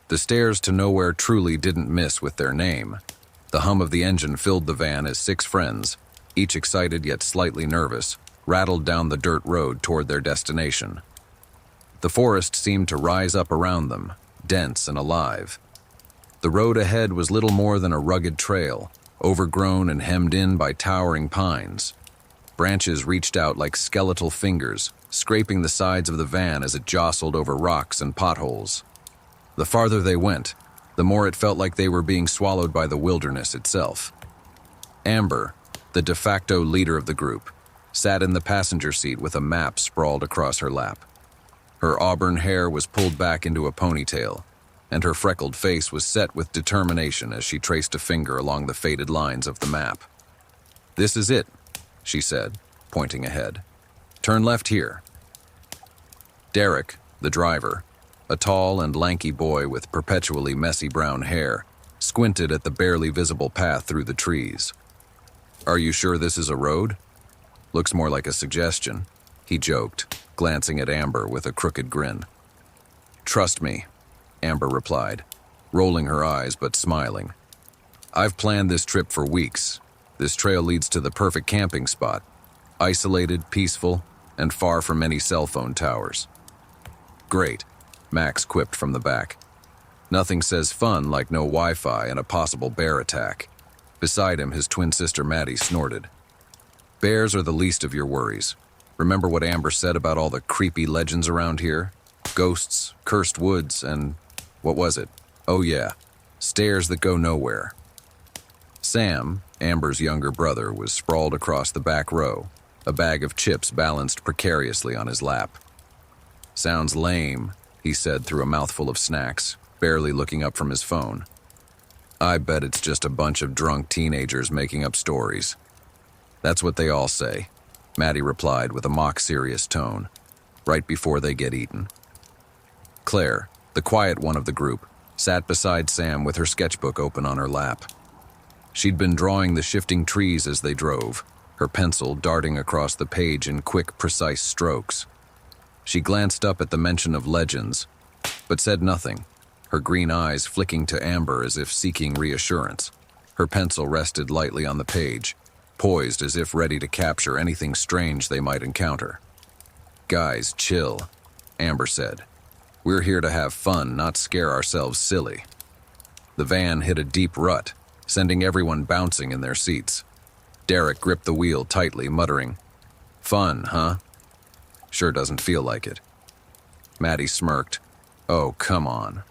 The stairs to nowhere truly didn't miss with their name. The hum of the engine filled the van as 6 friends, each excited yet slightly nervous, rattled down the dirt road toward their destination. The forest seemed to rise up around them, dense and alive. The road ahead was little more than a rugged trail, overgrown and hemmed in by towering pines. Branches reached out like skeletal fingers, scraping the sides of the van as it jostled over rocks and potholes. The farther they went, the more it felt like they were being swallowed by the wilderness itself. Amber, the de facto leader of the group, sat in the passenger seat with a map sprawled across her lap. Her auburn hair was pulled back into a ponytail, and her freckled face was set with determination as she traced a finger along the faded lines of the map. "This is it," she said, pointing ahead. "Turn left here." Derek, the driver, a tall and lanky boy with perpetually messy brown hair, squinted at the barely visible path through the trees. "Are you sure this is a road? Looks more like a suggestion," he joked, glancing at Amber with a crooked grin. "Trust me," Amber replied, rolling her eyes but smiling. "I've planned this trip for weeks. This trail leads to the perfect camping spot, isolated, peaceful, and far from any cell phone towers." "Great," Max quipped from the back. "Nothing says fun like no Wi-Fi and a possible bear attack." Beside him, his twin sister Maddie snorted. "Bears are the least of your worries. Remember what Amber said about all the creepy legends around here? Ghosts, cursed woods, and what was it? Oh yeah, stairs that go nowhere." Sam, Amber's younger brother, was sprawled across the back row, a bag of chips balanced precariously on his lap. "Sounds lame," he said through a mouthful of snacks, barely looking up from his phone. "I bet it's just a bunch of drunk teenagers making up stories." "That's what they all say," Maddie replied with a mock-serious tone, "right before they get eaten." Claire, the quiet one of the group, sat beside Sam with her sketchbook open on her lap. She'd been drawing the shifting trees as they drove, her pencil darting across the page in quick, precise strokes. She glanced up at the mention of legends, but said nothing, her green eyes flicking to Amber as if seeking reassurance. Her pencil rested lightly on the page, poised as if ready to capture anything strange they might encounter. "Guys, chill," Amber said. "We're here to have fun, not scare ourselves silly." The van hit a deep rut, sending everyone bouncing in their seats. Derek gripped the wheel tightly, muttering, "Fun, huh? Sure doesn't feel like it." Maddie smirked. "Oh, come on.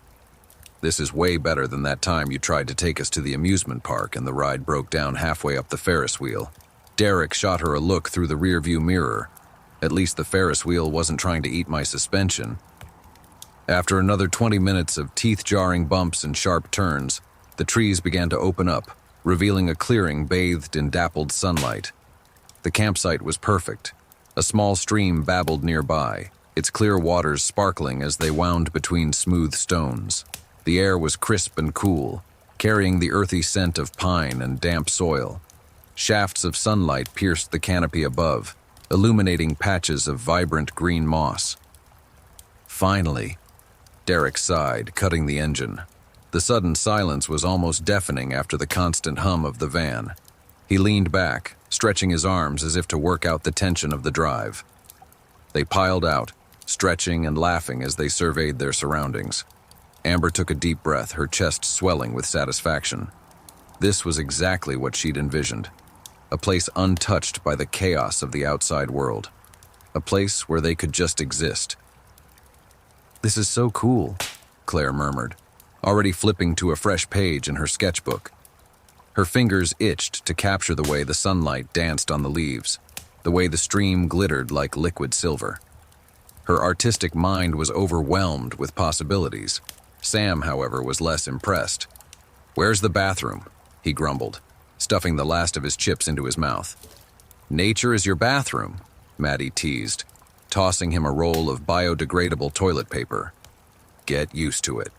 This is way better than that time you tried to take us to the amusement park and the ride broke down halfway up the Ferris wheel." Derek shot her a look through the rearview mirror. At least the Ferris wheel wasn't trying to eat my suspension. After another 20 minutes of teeth-jarring bumps and sharp turns, the trees began to open up, revealing a clearing bathed in dappled sunlight. The campsite was perfect. A small stream babbled nearby, its clear waters sparkling as they wound between smooth stones. The air was crisp and cool, carrying the earthy scent of pine and damp soil. Shafts of sunlight pierced the canopy above, illuminating patches of vibrant green moss. "Finally," Derek sighed, cutting the engine. The sudden silence was almost deafening after the constant hum of the van. He leaned back, stretching his arms as if to work out the tension of the drive. They piled out, stretching and laughing as they surveyed their surroundings. Amber took a deep breath, her chest swelling with satisfaction. This was exactly what she'd envisioned. A place untouched by the chaos of the outside world. A place where they could just exist. "This is so cool," Claire murmured, already flipping to a fresh page in her sketchbook. Her fingers itched to capture the way the sunlight danced on the leaves, the way the stream glittered like liquid silver. Her artistic mind was overwhelmed with possibilities. Sam, however, was less impressed. "Where's the bathroom?" he grumbled, stuffing the last of his chips into his mouth. "Nature is your bathroom," Maddie teased, tossing him a roll of biodegradable toilet paper. "Get used to it."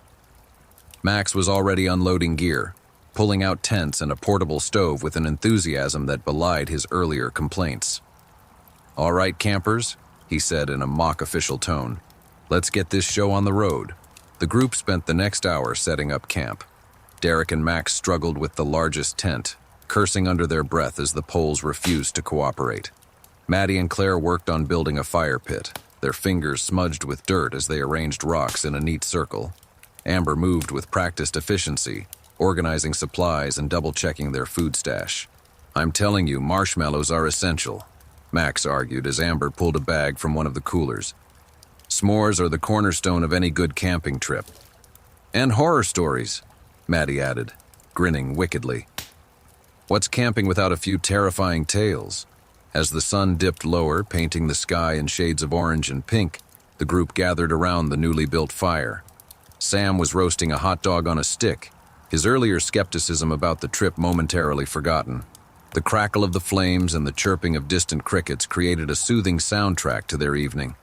Max was already unloading gear, pulling out tents and a portable stove with an enthusiasm that belied his earlier complaints. "All right, campers," he said in a mock official tone, "let's get this show on the road. The group spent the next hour setting up camp. Derek and Max struggled with the largest tent, cursing under their breath as the poles refused to cooperate. Maddie and Claire worked on building a fire pit, their fingers smudged with dirt as they arranged rocks in a neat circle. Amber moved with practiced efficiency, organizing supplies and double-checking their food stash. "I'm telling you, marshmallows are essential," Max argued as Amber pulled a bag from one of the coolers. "S'mores are the cornerstone of any good camping trip." "And horror stories," Maddie added, grinning wickedly. "What's camping without a few terrifying tales?" As the sun dipped lower, painting the sky in shades of orange and pink, the group gathered around the newly built fire. Sam was roasting a hot dog on a stick, his earlier skepticism about the trip momentarily forgotten. The crackle of the flames and the chirping of distant crickets created a soothing soundtrack to their evening.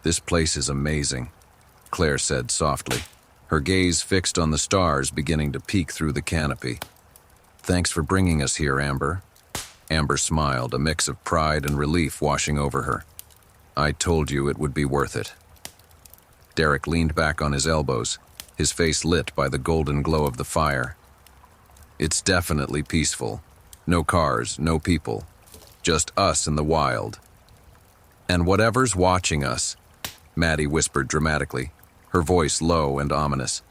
"This place is amazing," Claire said softly, her gaze fixed on the stars beginning to peek through the canopy. "Thanks for bringing us here, Amber." Amber smiled, a mix of pride and relief washing over her. "I told you it would be worth it." Derek leaned back on his elbows, his face lit by the golden glow of the fire. "It's definitely peaceful. No cars, no people. Just us in the wild. And whatever's watching us," Maddie whispered dramatically, her voice low and ominous.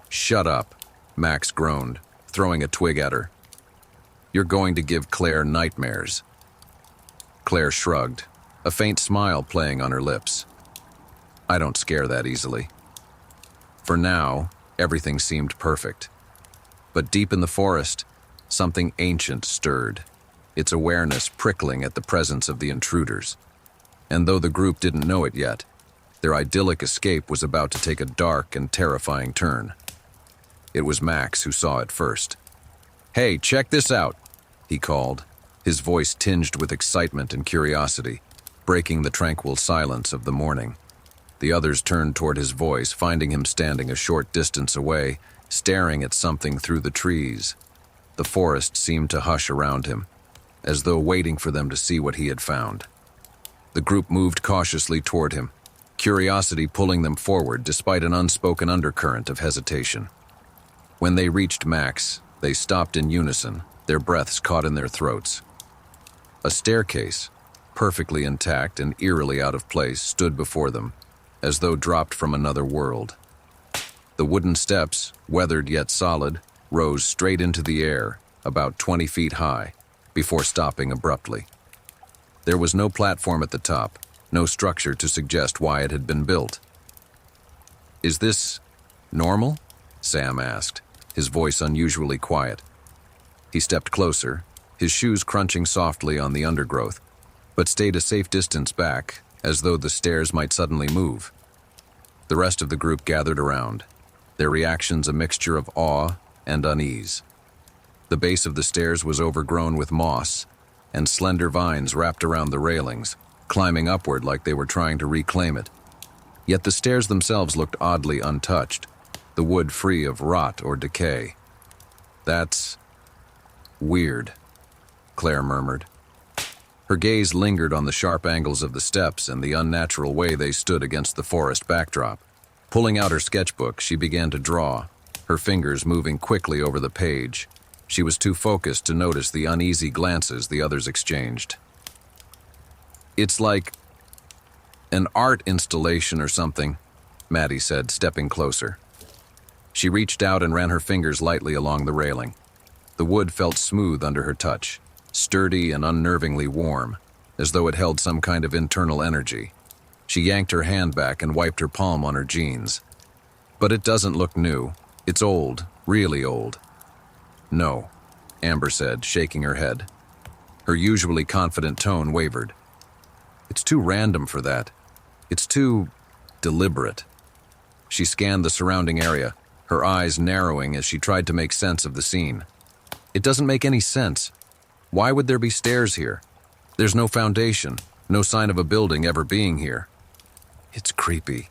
"Shut up," Max groaned, throwing a twig at her. "You're going to give Claire nightmares." Claire shrugged, a faint smile playing on her lips. "I don't scare that easily." For now, everything seemed perfect. But deep in the forest, something ancient stirred, its awareness prickling at the presence of the intruders. And though the group didn't know it yet, their idyllic escape was about to take a dark and terrifying turn. It was Max who saw it first. "Hey, check this out," he called, his voice tinged with excitement and curiosity, breaking the tranquil silence of the morning. The others turned toward his voice, finding him standing a short distance away, staring at something through the trees. The forest seemed to hush around him, as though waiting for them to see what he had found. The group moved cautiously toward him, curiosity pulling them forward despite an unspoken undercurrent of hesitation. When they reached Max, they stopped in unison, their breaths caught in their throats. A staircase, perfectly intact and eerily out of place, stood before them, as though dropped from another world. The wooden steps, weathered yet solid, rose straight into the air, about 20 feet high, before stopping abruptly. There was no platform at the top, no structure to suggest why it had been built. "Is this normal?" Sam asked, his voice unusually quiet. He stepped closer, his shoes crunching softly on the undergrowth, but stayed a safe distance back, as though the stairs might suddenly move. The rest of the group gathered around, their reactions a mixture of awe and unease. The base of the stairs was overgrown with moss, and slender vines wrapped around the railings, climbing upward like they were trying to reclaim it. Yet the stairs themselves looked oddly untouched, the wood free of rot or decay. "That's weird," Claire murmured. Her gaze lingered on the sharp angles of the steps and the unnatural way they stood against the forest backdrop. Pulling out her sketchbook, she began to draw, her fingers moving quickly over the page. She was too focused to notice the uneasy glances the others exchanged. "It's like an art installation or something," Maddie said, stepping closer. She reached out and ran her fingers lightly along the railing. The wood felt smooth under her touch, sturdy and unnervingly warm, as though it held some kind of internal energy. She yanked her hand back and wiped her palm on her jeans. "But it doesn't look new. It's old, really old." "No," Amber said, shaking her head. Her usually confident tone wavered. "It's too random for that. It's too deliberate." She scanned the surrounding area, her eyes narrowing as she tried to make sense of the scene. "It doesn't make any sense. Why would there be stairs here? There's no foundation, no sign of a building ever being here." "It's creepy,"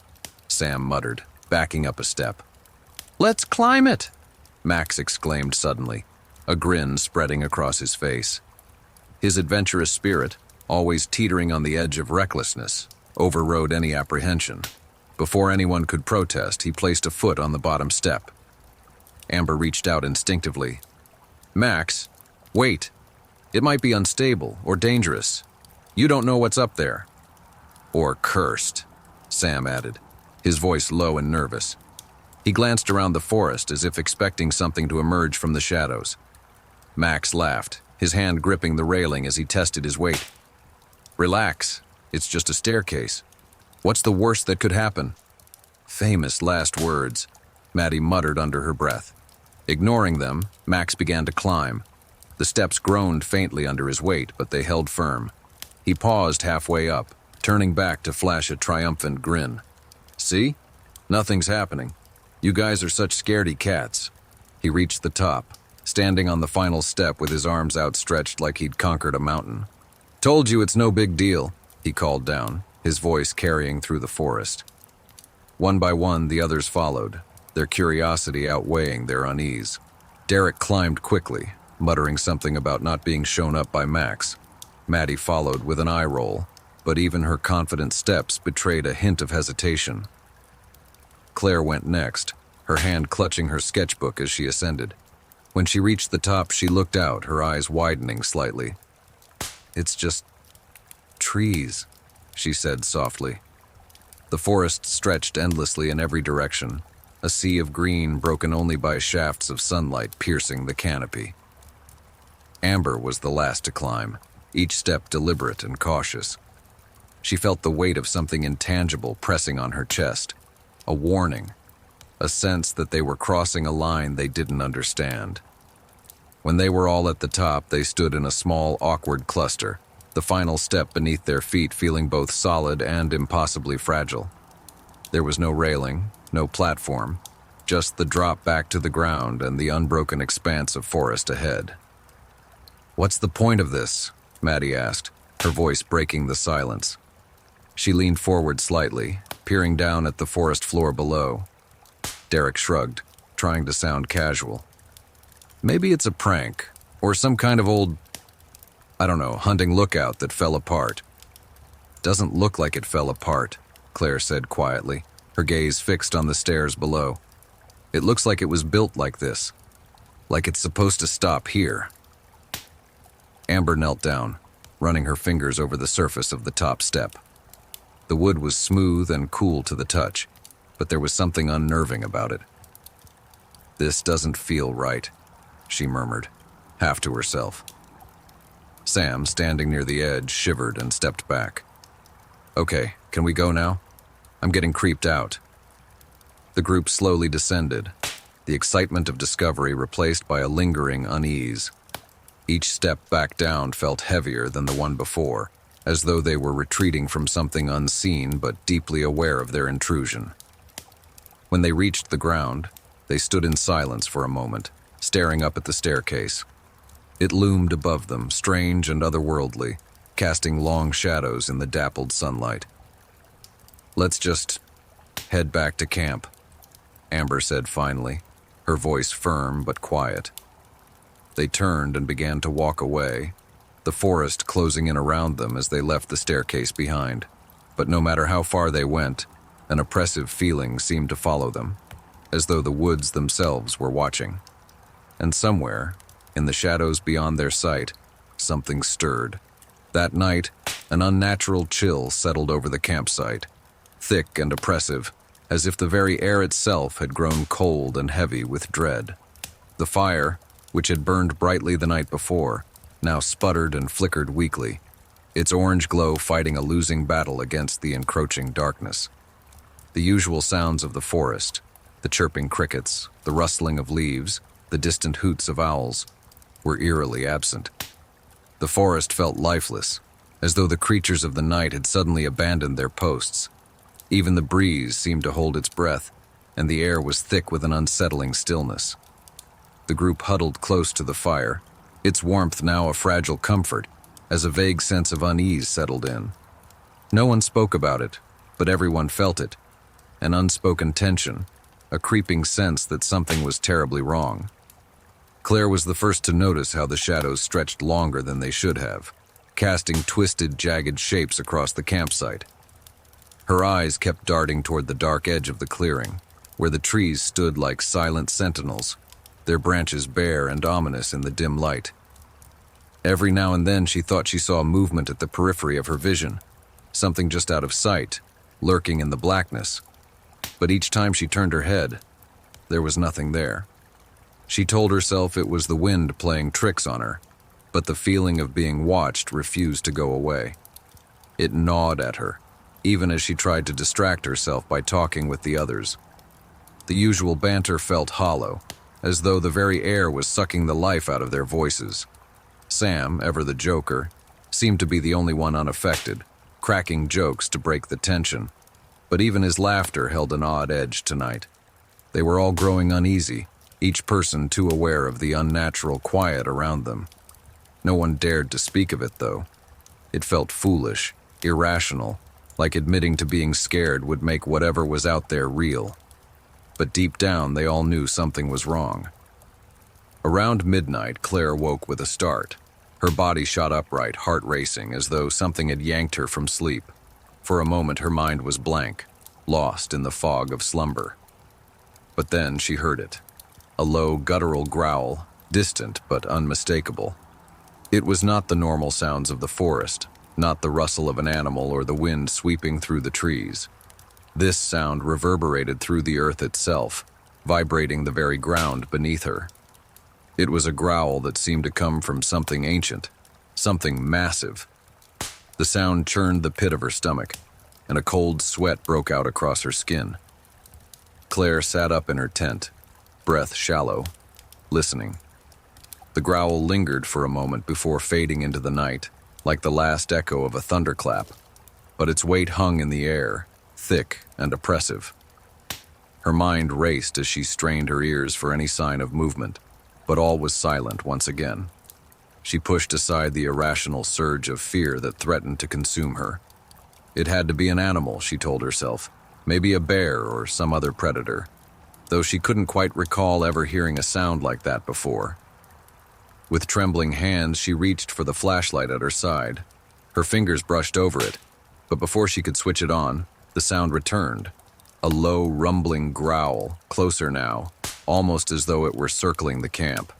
Sam muttered, backing up a step. "Let's climb it!" Max exclaimed suddenly, a grin spreading across his face. His adventurous spirit, always teetering on the edge of recklessness, overrode any apprehension. Before anyone could protest, he placed a foot on the bottom step. Amber reached out instinctively. "Max, wait. It might be unstable or dangerous. You don't know what's up there." "Or cursed," Sam added, his voice low and nervous. He glanced around the forest as if expecting something to emerge from the shadows. Max laughed, his hand gripping the railing as he tested his weight. "Relax. It's just a staircase. What's the worst that could happen?" Famous last words, Maddie muttered under her breath. Ignoring them, Max began to climb. The steps groaned faintly under his weight, but they held firm. He paused halfway up, turning back to flash a triumphant grin. "See? Nothing's happening. You guys are such scaredy cats." He reached the top, standing on the final step with his arms outstretched like he'd conquered a mountain. "Told you it's no big deal," he called down, his voice carrying through the forest. One by one, the others followed, their curiosity outweighing their unease. Derek climbed quickly, muttering something about not being shown up by Max. Maddie followed with an eye roll, but even her confident steps betrayed a hint of hesitation. Claire went next, her hand clutching her sketchbook as she ascended. When she reached the top, she looked out, her eyes widening slightly. "It's just trees," she said softly. The forest stretched endlessly in every direction, a sea of green broken only by shafts of sunlight piercing the canopy. Amber was the last to climb, each step deliberate and cautious. She felt the weight of something intangible pressing on her chest, a warning, a sense that they were crossing a line they didn't understand. When they were all at the top, they stood in a small, awkward cluster, the final step beneath their feet feeling both solid and impossibly fragile. There was no railing, no platform, just the drop back to the ground and the unbroken expanse of forest ahead. "What's the point of this?" Maddie asked, her voice breaking the silence. She leaned forward slightly, peering down at the forest floor below. Derek shrugged, trying to sound casual. "Maybe it's a prank, or some kind of old, hunting lookout that fell apart." "Doesn't look like it fell apart," Claire said quietly, her gaze fixed on the stairs below. "It looks like it was built like this, like it's supposed to stop here." Amber knelt down, running her fingers over the surface of the top step. The wood was smooth and cool to the touch, but there was something unnerving about it. "This doesn't feel right," she murmured, half to herself. Sam, standing near the edge, shivered and stepped back. "Okay, can we go now? I'm getting creeped out." The group slowly descended, the excitement of discovery replaced by a lingering unease. Each step back down felt heavier than the one before, as though they were retreating from something unseen but deeply aware of their intrusion. When they reached the ground, they stood in silence for a moment, staring up at the staircase. It loomed above them, strange and otherworldly, casting long shadows in the dappled sunlight. "Let's just head back to camp," Amber said finally, her voice firm but quiet. They turned and began to walk away, the forest closing in around them as they left the staircase behind. But no matter how far they went, an oppressive feeling seemed to follow them, as though the woods themselves were watching. And somewhere, in the shadows beyond their sight, something stirred. That night, an unnatural chill settled over the campsite, thick and oppressive, as if the very air itself had grown cold and heavy with dread. The fire, which had burned brightly the night before, now sputtered and flickered weakly, its orange glow fighting a losing battle against the encroaching darkness. The usual sounds of the forest, the chirping crickets, the rustling of leaves, the distant hoots of owls, were eerily absent. The forest felt lifeless, as though the creatures of the night had suddenly abandoned their posts. Even the breeze seemed to hold its breath, and the air was thick with an unsettling stillness. The group huddled close to the fire, its warmth now a fragile comfort, as a vague sense of unease settled in. No one spoke about it, but everyone felt it, an unspoken tension, a creeping sense that something was terribly wrong. Claire was the first to notice how the shadows stretched longer than they should have, casting twisted, jagged shapes across the campsite. Her eyes kept darting toward the dark edge of the clearing, where the trees stood like silent sentinels, their branches bare and ominous in the dim light. Every now and then she thought she saw movement at the periphery of her vision, something just out of sight, lurking in the blackness. But each time she turned her head, there was nothing there. She told herself it was the wind playing tricks on her, but the feeling of being watched refused to go away. It gnawed at her, even as she tried to distract herself by talking with the others. The usual banter felt hollow, as though the very air was sucking the life out of their voices. Sam, ever the joker, seemed to be the only one unaffected, cracking jokes to break the tension. But even his laughter held an odd edge tonight. They were all growing uneasy, each person too aware of the unnatural quiet around them. No one dared to speak of it, though. It felt foolish, irrational, like admitting to being scared would make whatever was out there real. But deep down, they all knew something was wrong. Around midnight, Claire woke with a start. Her body shot upright, heart racing, as though something had yanked her from sleep. For a moment, her mind was blank, lost in the fog of slumber. But then she heard it. A low, guttural growl, distant but unmistakable. It was not the normal sounds of the forest, not the rustle of an animal or the wind sweeping through the trees. This sound reverberated through the earth itself, vibrating the very ground beneath her. It was a growl that seemed to come from something ancient, something massive. The sound churned the pit of her stomach, and a cold sweat broke out across her skin. Claire sat up in her tent, breath shallow, listening. The growl lingered for a moment before fading into the night, like the last echo of a thunderclap, but its weight hung in the air, thick and oppressive. Her mind raced as she strained her ears for any sign of movement, but all was silent once again. She pushed aside the irrational surge of fear that threatened to consume her. It had to be an animal, she told herself, maybe a bear or some other predator, though she couldn't quite recall ever hearing a sound like that before. With trembling hands, she reached for the flashlight at her side. Her fingers brushed over it, but before she could switch it on, the sound returned. A low, rumbling growl, closer now, almost as though it were circling the camp.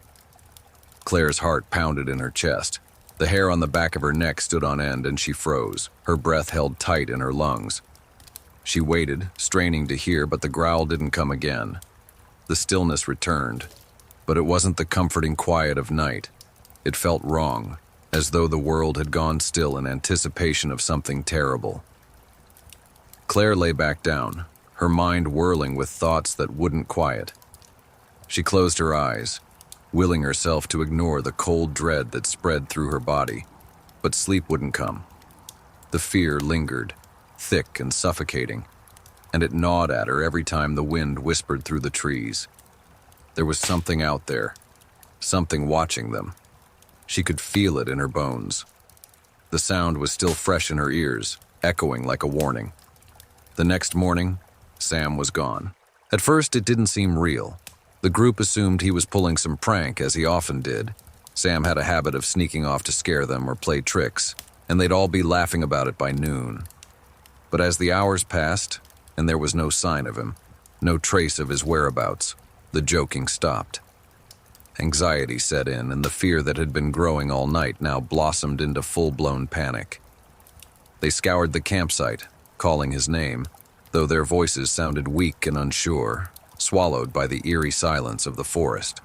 Claire's heart pounded in her chest. The hair on the back of her neck stood on end and she froze, her breath held tight in her lungs. She waited, straining to hear, but the growl didn't come again. The stillness returned, but it wasn't the comforting quiet of night. It felt wrong, as though the world had gone still in anticipation of something terrible. Claire lay back down, her mind whirling with thoughts that wouldn't quiet. She closed her eyes, willing herself to ignore the cold dread that spread through her body, but sleep wouldn't come. The fear lingered, thick and suffocating, and it gnawed at her every time the wind whispered through the trees. There was something out there, something watching them. She could feel it in her bones. The sound was still fresh in her ears, echoing like a warning. The next morning, Sam was gone. At first, it didn't seem real. The group assumed he was pulling some prank, as he often did. Sam had a habit of sneaking off to scare them or play tricks, and they'd all be laughing about it by noon. But as the hours passed, and there was no sign of him, no trace of his whereabouts, the joking stopped. Anxiety set in, and the fear that had been growing all night now blossomed into full-blown panic. They scoured the campsite, calling his name, though their voices sounded weak and unsure, swallowed by the eerie silence of the forest.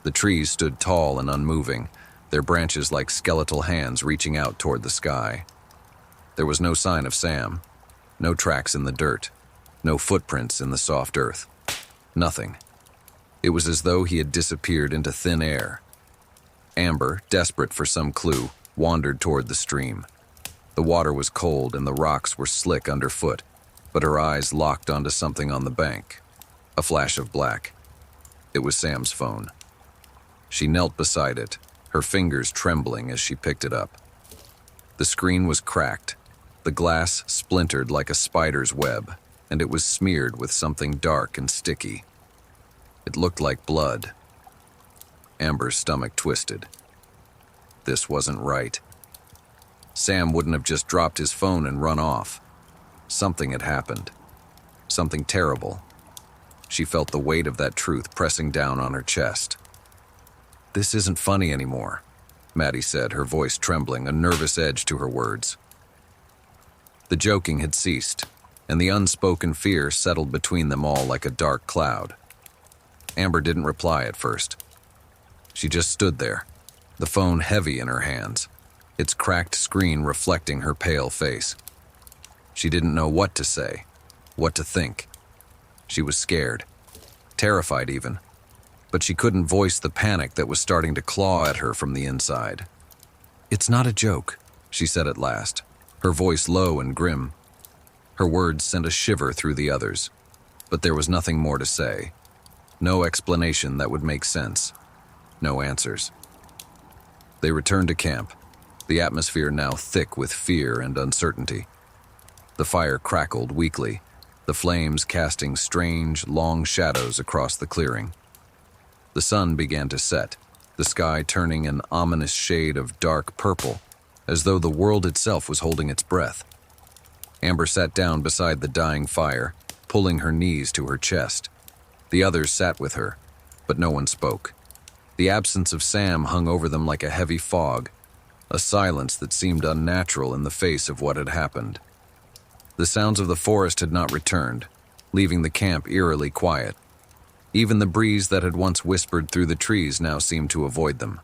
The trees stood tall and unmoving, their branches like skeletal hands reaching out toward the sky. There was no sign of Sam, no tracks in the dirt, no footprints in the soft earth. Nothing. It was as though he had disappeared into thin air. Amber, desperate for some clue, wandered toward the stream. The water was cold and the rocks were slick underfoot, but her eyes locked onto something on the bank. A flash of black. It was Sam's phone. She knelt beside it, her fingers trembling as she picked it up. The screen was cracked, the glass splintered like a spider's web, and it was smeared with something dark and sticky. It looked like blood. Amber's stomach twisted. This wasn't right. Sam wouldn't have just dropped his phone and run off. Something had happened. Something terrible. She felt the weight of that truth pressing down on her chest. "This isn't funny anymore," Maddie said, her voice trembling, a nervous edge to her words. The joking had ceased, and the unspoken fear settled between them all like a dark cloud. Amber didn't reply at first. She just stood there, the phone heavy in her hands, its cracked screen reflecting her pale face. She didn't know what to say, what to think. She was scared, terrified even, but she couldn't voice the panic that was starting to claw at her from the inside. "It's not a joke," she said at last, her voice low and grim. Her words sent a shiver through the others, but there was nothing more to say. No explanation that would make sense. No answers. They returned to camp, the atmosphere now thick with fear and uncertainty. The fire crackled weakly, the flames casting strange, long shadows across the clearing. The sun began to set, the sky turning an ominous shade of dark purple, as though the world itself was holding its breath. Amber sat down beside the dying fire, pulling her knees to her chest. The others sat with her, but no one spoke. The absence of Sam hung over them like a heavy fog, a silence that seemed unnatural in the face of what had happened. The sounds of the forest had not returned, leaving the camp eerily quiet. Even the breeze that had once whispered through the trees now seemed to avoid them.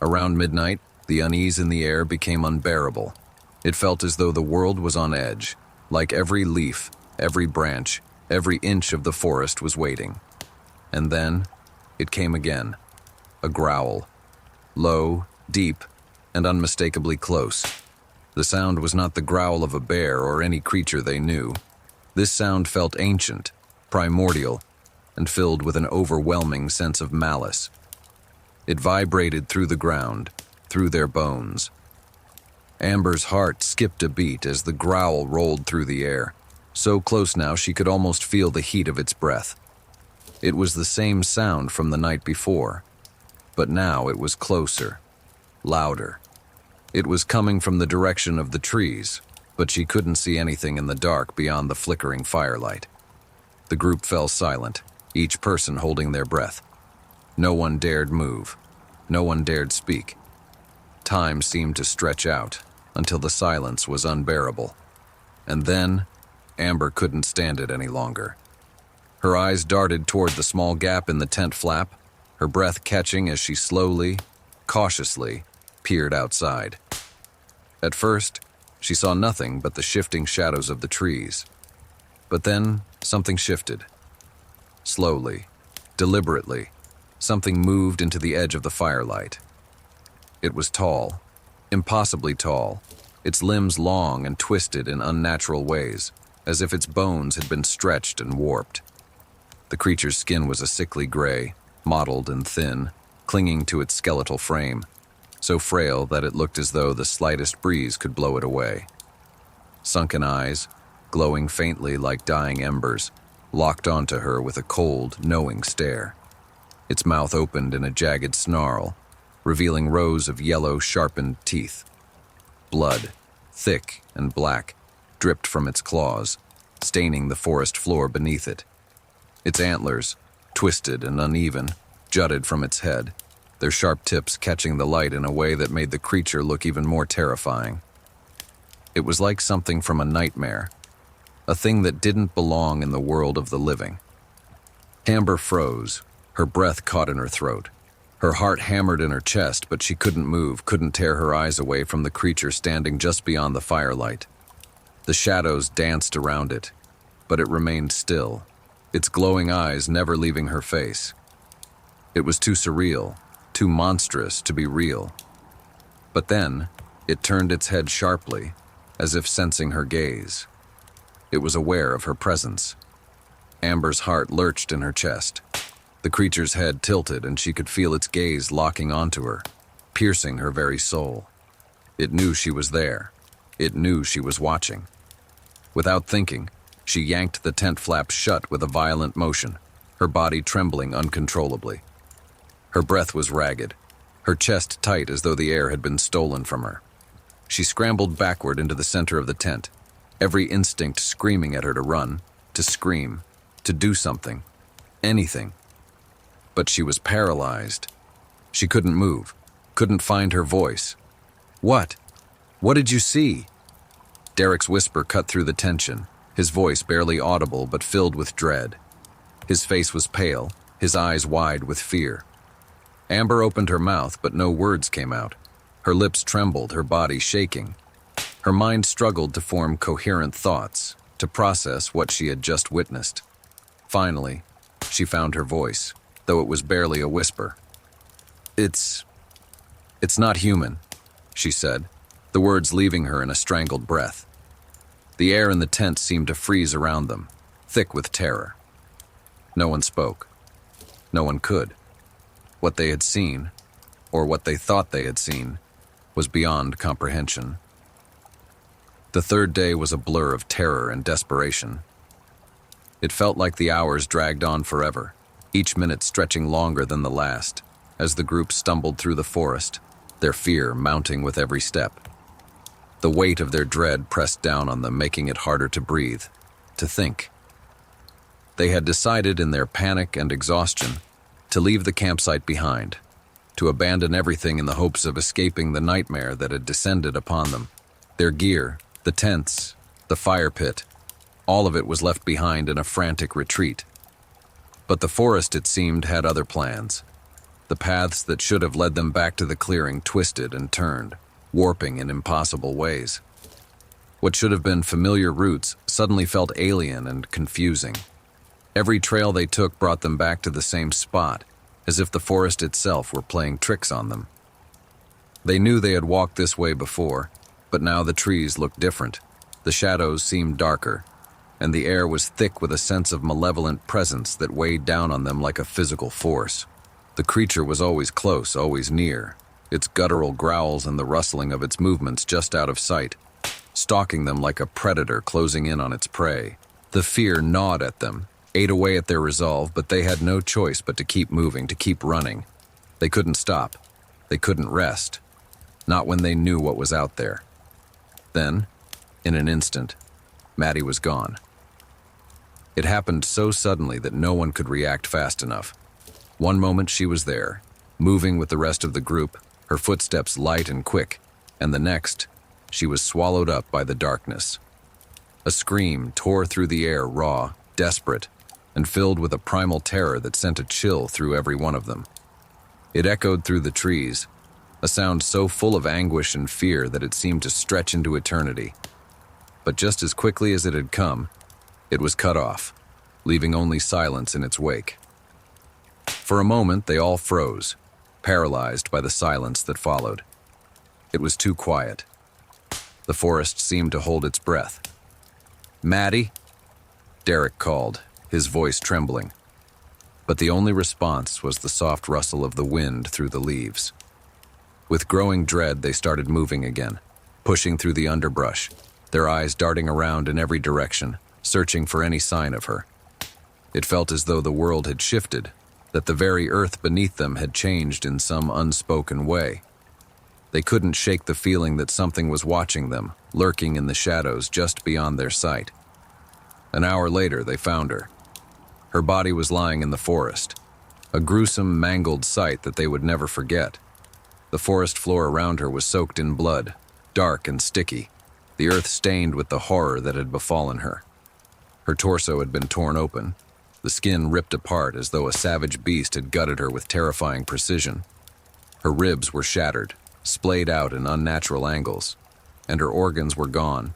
Around midnight, the unease in the air became unbearable. It felt as though the world was on edge, like every leaf, every branch, every inch of the forest was waiting. And then, it came again. A growl. Low, deep, and unmistakably close. The sound was not the growl of a bear or any creature they knew. This sound felt ancient, primordial, and filled with an overwhelming sense of malice. It vibrated through the ground, through their bones. Amber's heart skipped a beat as the growl rolled through the air, so close now she could almost feel the heat of its breath. It was the same sound from the night before, but now it was closer, louder. It was coming from the direction of the trees, but she couldn't see anything in the dark beyond the flickering firelight. The group fell silent, each person holding their breath. No one dared move. No one dared speak. Time seemed to stretch out until the silence was unbearable. And then, Amber couldn't stand it any longer. Her eyes darted toward the small gap in the tent flap, her breath catching as she slowly, cautiously, peered outside. At first, she saw nothing but the shifting shadows of the trees. But then, something shifted. Slowly, deliberately, something moved into the edge of the firelight. It was tall, impossibly tall, its limbs long and twisted in unnatural ways, as if its bones had been stretched and warped. The creature's skin was a sickly gray, mottled and thin, clinging to its skeletal frame, so frail that it looked as though the slightest breeze could blow it away. Sunken eyes, glowing faintly like dying embers, locked onto her with a cold, knowing stare. Its mouth opened in a jagged snarl, revealing rows of yellow, sharpened teeth. Blood, thick and black, dripped from its claws, staining the forest floor beneath it. Its antlers, twisted and uneven, jutted from its head, their sharp tips catching the light in a way that made the creature look even more terrifying. It was like something from a nightmare, a thing that didn't belong in the world of the living. Amber froze, her breath caught in her throat. Her heart hammered in her chest, but she couldn't move, couldn't tear her eyes away from the creature standing just beyond the firelight. The shadows danced around it, but it remained still, its glowing eyes never leaving her face. It was too surreal, too monstrous to be real. But then, it turned its head sharply, as if sensing her gaze. It was aware of her presence. Amber's heart lurched in her chest. The creature's head tilted and she could feel its gaze locking onto her, piercing her very soul. It knew she was there. It knew she was watching. Without thinking, she yanked the tent flap shut with a violent motion, her body trembling uncontrollably. Her breath was ragged, her chest tight as though the air had been stolen from her. She scrambled backward into the center of the tent, every instinct screaming at her to run, to scream, to do something, anything. But she was paralyzed. She couldn't move, couldn't find her voice. What? What did you see? Derek's whisper cut through the tension, his voice barely audible but filled with dread. His face was pale, his eyes wide with fear. Amber opened her mouth, but no words came out. Her lips trembled, her body shaking. Her mind struggled to form coherent thoughts, to process what she had just witnessed. Finally, she found her voice, though it was barely a whisper. It's not human," she said, the words leaving her in a strangled breath. The air in the tent seemed to freeze around them, thick with terror. No one spoke. No one could. What they had seen, or what they thought they had seen, was beyond comprehension. The third day was a blur of terror and desperation. It felt like the hours dragged on forever, each minute stretching longer than the last, as the group stumbled through the forest, their fear mounting with every step. The weight of their dread pressed down on them, making it harder to breathe, to think. They had decided in their panic and exhaustion to leave the campsite behind, to abandon everything in the hopes of escaping the nightmare that had descended upon them. Their gear, the tents, the fire pit, all of it was left behind in a frantic retreat. But the forest, it seemed, had other plans. The paths that should have led them back to the clearing twisted and turned, warping in impossible ways. What should have been familiar routes suddenly felt alien and confusing. Every trail they took brought them back to the same spot, as if the forest itself were playing tricks on them. They knew they had walked this way before, but now the trees looked different. The shadows seemed darker, and the air was thick with a sense of malevolent presence that weighed down on them like a physical force. The creature was always close, always near, its guttural growls and the rustling of its movements just out of sight, stalking them like a predator closing in on its prey. The fear gnawed at them, ate away at their resolve, but they had no choice but to keep moving, to keep running. They couldn't stop. They couldn't rest. Not when they knew what was out there. Then, in an instant, Maddie was gone. It happened so suddenly that no one could react fast enough. One moment she was there, moving with the rest of the group, her footsteps light and quick, and the next, she was swallowed up by the darkness. A scream tore through the air, raw, desperate, and filled with a primal terror that sent a chill through every one of them. It echoed through the trees, a sound so full of anguish and fear that it seemed to stretch into eternity. But just as quickly as it had come, it was cut off, leaving only silence in its wake. For a moment, they all froze, paralyzed by the silence that followed. It was too quiet. The forest seemed to hold its breath. "Maddie?" Derek called, his voice trembling. But the only response was the soft rustle of the wind through the leaves. With growing dread, they started moving again, pushing through the underbrush, their eyes darting around in every direction, searching for any sign of her. It felt as though the world had shifted, that the very earth beneath them had changed in some unspoken way. They couldn't shake the feeling that something was watching them, lurking in the shadows just beyond their sight. An hour later, they found her. Her body was lying in the forest, a gruesome, mangled sight that they would never forget. The forest floor around her was soaked in blood, dark and sticky, the earth stained with the horror that had befallen her. Her torso had been torn open, the skin ripped apart as though a savage beast had gutted her with terrifying precision. Her ribs were shattered, splayed out in unnatural angles, and her organs were gone,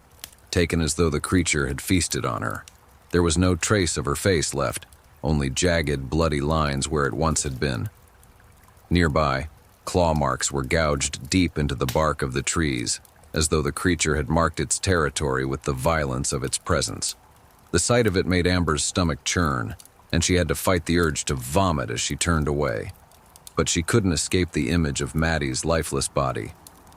taken as though the creature had feasted on her. There was no trace of her face left, only jagged, bloody lines where it once had been. Nearby, claw marks were gouged deep into the bark of the trees, as though the creature had marked its territory with the violence of its presence. The sight of it made Amber's stomach churn, and she had to fight the urge to vomit as she turned away. But she couldn't escape the image of Maddie's lifeless body,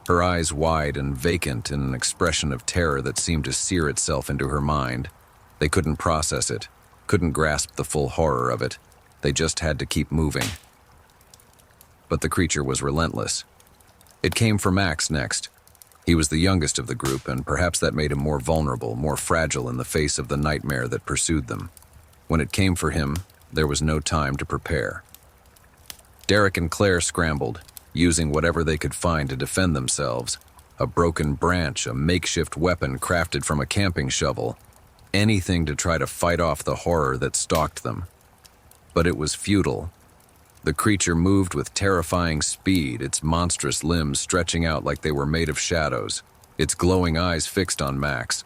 her eyes wide and vacant in an expression of terror that seemed to sear itself into her mind. They couldn't process it, couldn't grasp the full horror of it. They just had to keep moving. But the creature was relentless. It came for Max next, He was the youngest of the group, and perhaps that made him more vulnerable, more fragile in the face of the nightmare that pursued them. When it came for him, there was no time to prepare. Derek and Claire scrambled, using whatever they could find to defend themselves. A broken branch, a makeshift weapon crafted from a camping shovel, anything to try to fight off the horror that stalked them. But it was futile. The creature moved with terrifying speed, its monstrous limbs stretching out like they were made of shadows, its glowing eyes fixed on Max.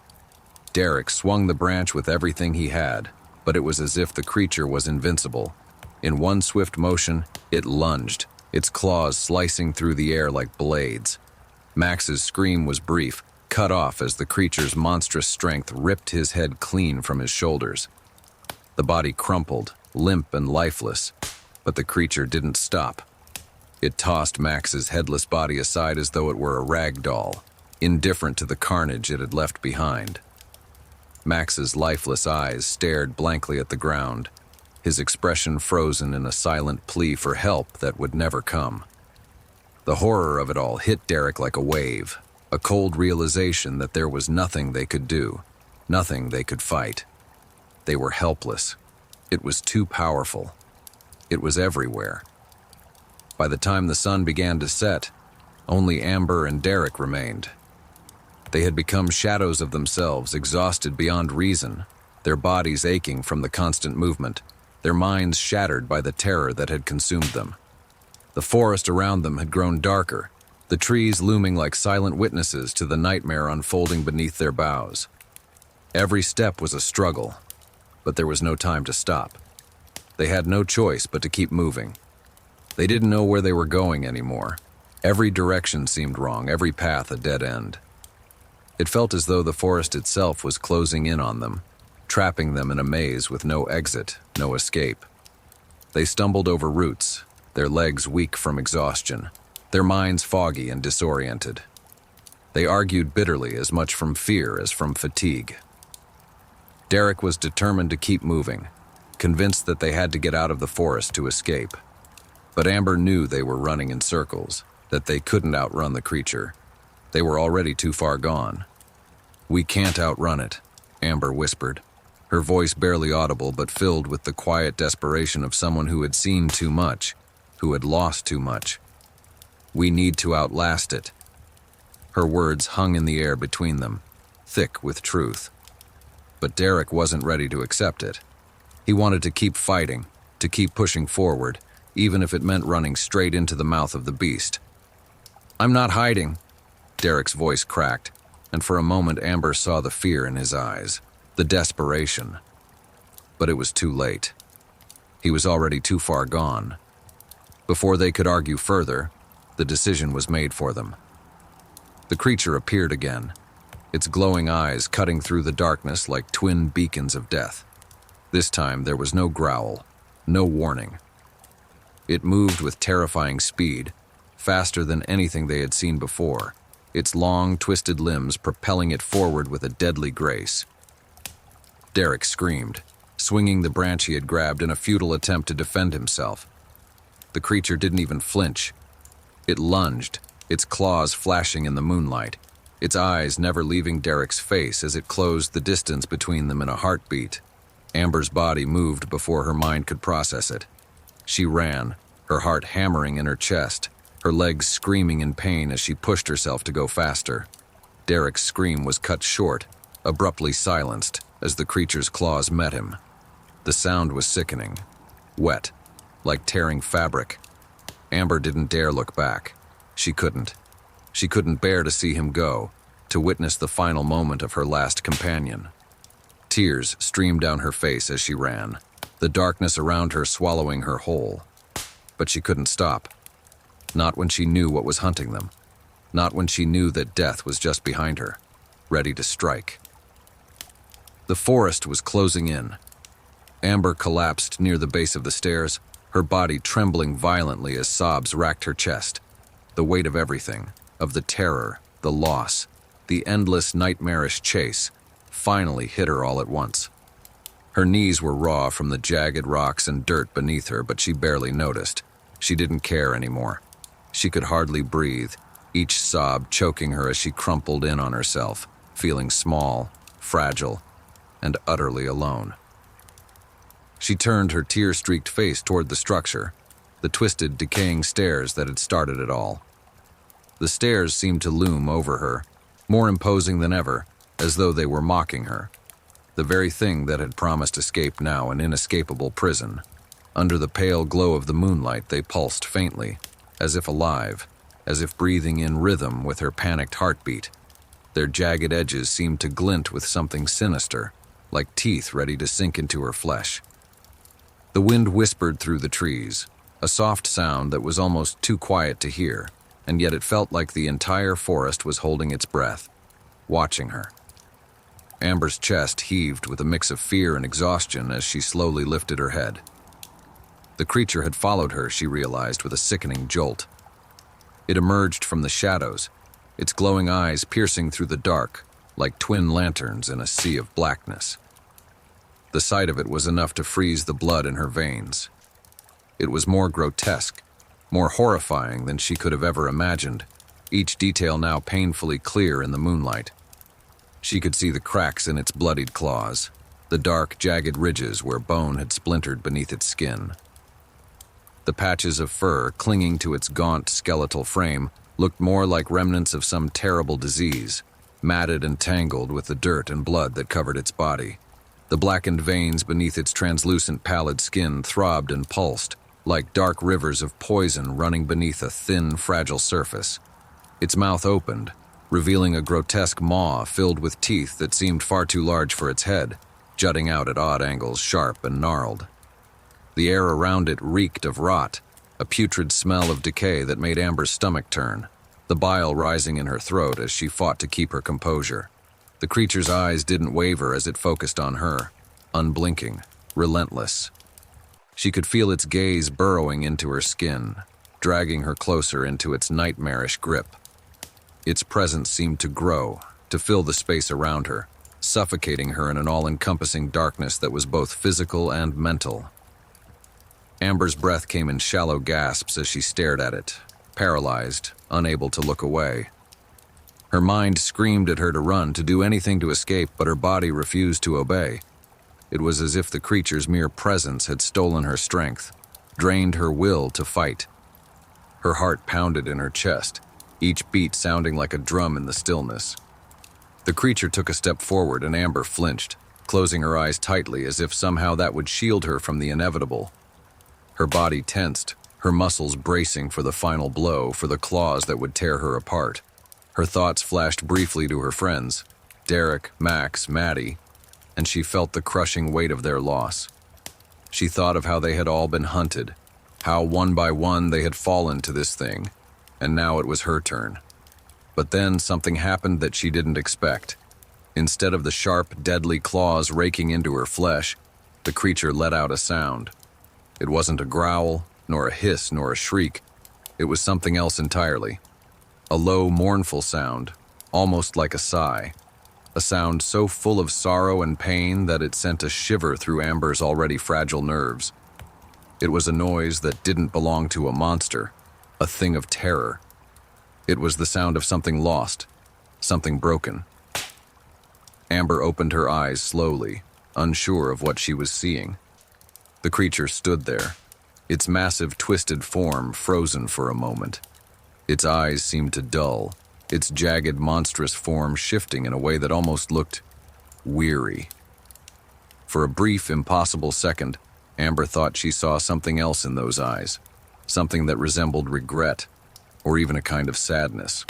Derek swung the branch with everything he had, but it was as if the creature was invincible. In one swift motion, it lunged, its claws slicing through the air like blades. Max's scream was brief, cut off as the creature's monstrous strength ripped his head clean from his shoulders. The body crumpled, limp and lifeless, but the creature didn't stop. It tossed Max's headless body aside as though it were a rag doll, indifferent to the carnage it had left behind. Max's lifeless eyes stared blankly at the ground, his expression frozen in a silent plea for help that would never come. The horror of it all hit Derek like a wave, a cold realization that there was nothing they could do, nothing they could fight. They were helpless. It was too powerful. It was everywhere. By the time the sun began to set, only Amber and Derek remained. They had become shadows of themselves, exhausted beyond reason, their bodies aching from the constant movement, their minds shattered by the terror that had consumed them. The forest around them had grown darker, the trees looming like silent witnesses to the nightmare unfolding beneath their boughs. Every step was a struggle, but there was no time to stop. They had no choice but to keep moving. They didn't know where they were going anymore. Every direction seemed wrong, every path a dead end. It felt as though the forest itself was closing in on them, trapping them in a maze with no exit, no escape. They stumbled over roots, their legs weak from exhaustion, their minds foggy and disoriented. They argued bitterly, as much from fear as from fatigue. Derek was determined to keep moving, convinced that they had to get out of the forest to escape. But Amber knew they were running in circles, that they couldn't outrun the creature. They were already too far gone. "We can't outrun it," Amber whispered, her voice barely audible but filled with the quiet desperation of someone who had seen too much, who had lost too much. "We need to outlast it." Her words hung in the air between them, thick with truth. But Derek wasn't ready to accept it. He wanted to keep fighting, to keep pushing forward, even if it meant running straight into the mouth of the beast. "I'm not hiding," Derek's voice cracked, and for a moment Amber saw the fear in his eyes, the desperation. But it was too late. He was already too far gone. Before they could argue further, the decision was made for them. The creature appeared again, its glowing eyes cutting through the darkness like twin beacons of death. This time there was no growl, no warning. It moved with terrifying speed, faster than anything they had seen before, its long, twisted limbs propelling it forward with a deadly grace. Derek screamed, swinging the branch he had grabbed in a futile attempt to defend himself. The creature didn't even flinch. It lunged, its claws flashing in the moonlight, its eyes never leaving Derek's face as it closed the distance between them in a heartbeat. Amber's body moved before her mind could process it. She ran, her heart hammering in her chest, her legs screaming in pain as she pushed herself to go faster. Derek's scream was cut short, abruptly silenced, as the creature's claws met him. The sound was sickening, wet, like tearing fabric. Amber didn't dare look back. She couldn't. She couldn't bear to see him go, to witness the final moment of her last companion. Tears streamed down her face as she ran, the darkness around her swallowing her whole. But she couldn't stop. Not when she knew what was hunting them. Not when she knew that death was just behind her, ready to strike. The forest was closing in. Amber collapsed near the base of the stairs, her body trembling violently as sobs racked her chest. The weight of everything, of the terror, the loss, the endless nightmarish chase, finally hit her all at once. Her knees were raw from the jagged rocks and dirt beneath her, but she barely noticed. She didn't care anymore. She could hardly breathe, each sob choking her as she crumpled in on herself, feeling small, fragile, and utterly alone. She turned her tear-streaked face toward the structure, the twisted, decaying stairs that had started it all. The stairs seemed to loom over her, more imposing than ever, as though they were mocking her. The very thing that had promised escape now an inescapable prison. Under the pale glow of the moonlight, they pulsed faintly, as if alive, as if breathing in rhythm with her panicked heartbeat. Their jagged edges seemed to glint with something sinister, like teeth ready to sink into her flesh. The wind whispered through the trees, a soft sound that was almost too quiet to hear, and yet it felt like the entire forest was holding its breath, watching her. Amber's chest heaved with a mix of fear and exhaustion as she slowly lifted her head. The creature had followed her, she realized with a sickening jolt. It emerged from the shadows, its glowing eyes piercing through the dark, like twin lanterns in a sea of blackness. The sight of it was enough to freeze the blood in her veins. It was more grotesque, more horrifying than she could have ever imagined, each detail now painfully clear in the moonlight. She could see the cracks in its bloodied claws, the dark, jagged ridges where bone had splintered beneath its skin. The patches of fur clinging to its gaunt, skeletal frame looked more like remnants of some terrible disease, matted and tangled with the dirt and blood that covered its body. The blackened veins beneath its translucent, pallid skin throbbed and pulsed, like dark rivers of poison running beneath a thin, fragile surface. Its mouth opened, revealing a grotesque maw filled with teeth that seemed far too large for its head, jutting out at odd angles, sharp and gnarled. The air around it reeked of rot, a putrid smell of decay that made Amber's stomach turn, the bile rising in her throat as she fought to keep her composure. The creature's eyes didn't waver as it focused on her, unblinking, relentless. She could feel its gaze burrowing into her skin, dragging her closer into its nightmarish grip. Its presence seemed to grow, to fill the space around her, suffocating her in an all-encompassing darkness that was both physical and mental. Amber's breath came in shallow gasps as she stared at it, paralyzed, unable to look away. Her mind screamed at her to run, to do anything to escape, but her body refused to obey. It was as if the creature's mere presence had stolen her strength, drained her will to fight. Her heart pounded in her chest, each beat sounding like a drum in the stillness. The creature took a step forward and Amber flinched, closing her eyes tightly as if somehow that would shield her from the inevitable. Her body tensed, her muscles bracing for the final blow, for the claws that would tear her apart. Her thoughts flashed briefly to her friends, Derek, Max, Maddie, and she felt the crushing weight of their loss. She thought of how they had all been hunted, how one by one they had fallen to this thing, and now it was her turn. But then something happened that she didn't expect. Instead of the sharp, deadly claws raking into her flesh, the creature let out a sound. It wasn't a growl, nor a hiss, nor a shriek. It was something else entirely. A low, mournful sound, almost like a sigh. A sound so full of sorrow and pain that it sent a shiver through Amber's already fragile nerves. It was a noise that didn't belong to a monster, a thing of terror. It was the sound of something lost, something broken. Amber opened her eyes slowly, unsure of what she was seeing. The creature stood there, its massive twisted form frozen for a moment. Its eyes seemed to dull, its jagged monstrous form shifting in a way that almost looked weary. For a brief, impossible second, Amber thought she saw something else in those eyes, something that resembled regret, or even a kind of sadness.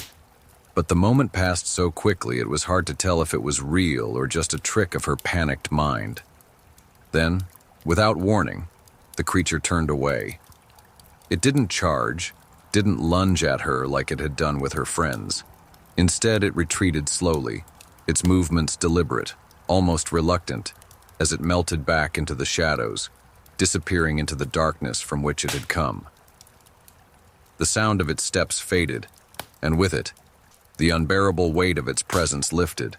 But the moment passed so quickly it was hard to tell if it was real or just a trick of her panicked mind. Then, without warning, the creature turned away. It didn't charge, didn't lunge at her like it had done with her friends. Instead, it retreated slowly, its movements deliberate, almost reluctant, as it melted back into the shadows, disappearing into the darkness from which it had come. The sound of its steps faded, and with it, the unbearable weight of its presence lifted,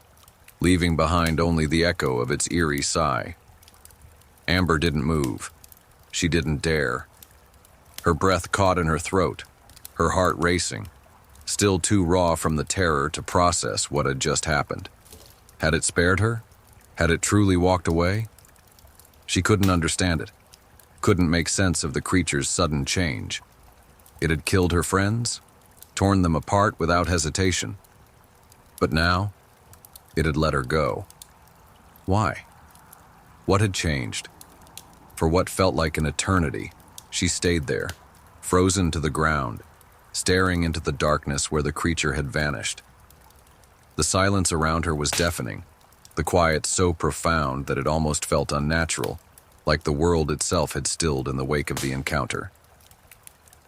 leaving behind only the echo of its eerie sigh. Amber didn't move. She didn't dare. Her breath caught in her throat, her heart racing. still too raw from the terror to process what had just happened. Had it spared her? Had it truly walked away? She couldn't understand it, couldn't make sense of the creature's sudden change. It had killed her friends, torn them apart without hesitation. But now, it had let her go. Why? What had changed? For what felt like an eternity, she stayed there, frozen to the ground, staring into the darkness where the creature had vanished. The silence around her was deafening, the quiet so profound that it almost felt unnatural, like the world itself had stilled in the wake of the encounter.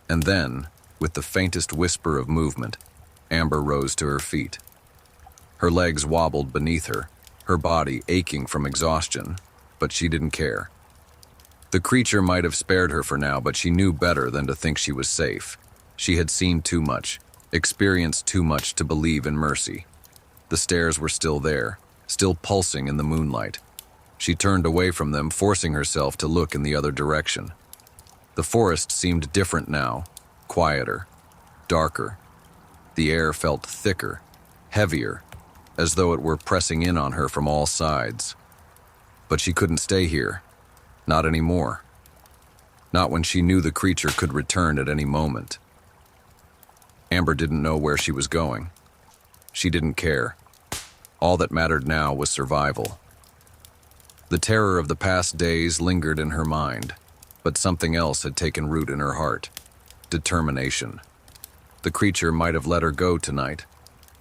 And then, with the faintest whisper of movement, Amber rose to her feet. Her legs wobbled beneath her body aching from exhaustion, but she didn't care. The creature might have spared her for now, but she knew better than to think she was safe. She had seen too much, experienced too much to believe in mercy. The stairs were still there, still pulsing in the moonlight. She turned away from them, forcing herself to look in the other direction. The forest seemed different now, quieter, darker. The air felt thicker, heavier, as though it were pressing in on her from all sides. But she couldn't stay here. Not anymore. Not when she knew the creature could return at any moment. Amber didn't know where she was going. She didn't care. All that mattered now was survival. The terror of the past days lingered in her mind, but something else had taken root in her heart. Determination. The creature might have let her go tonight,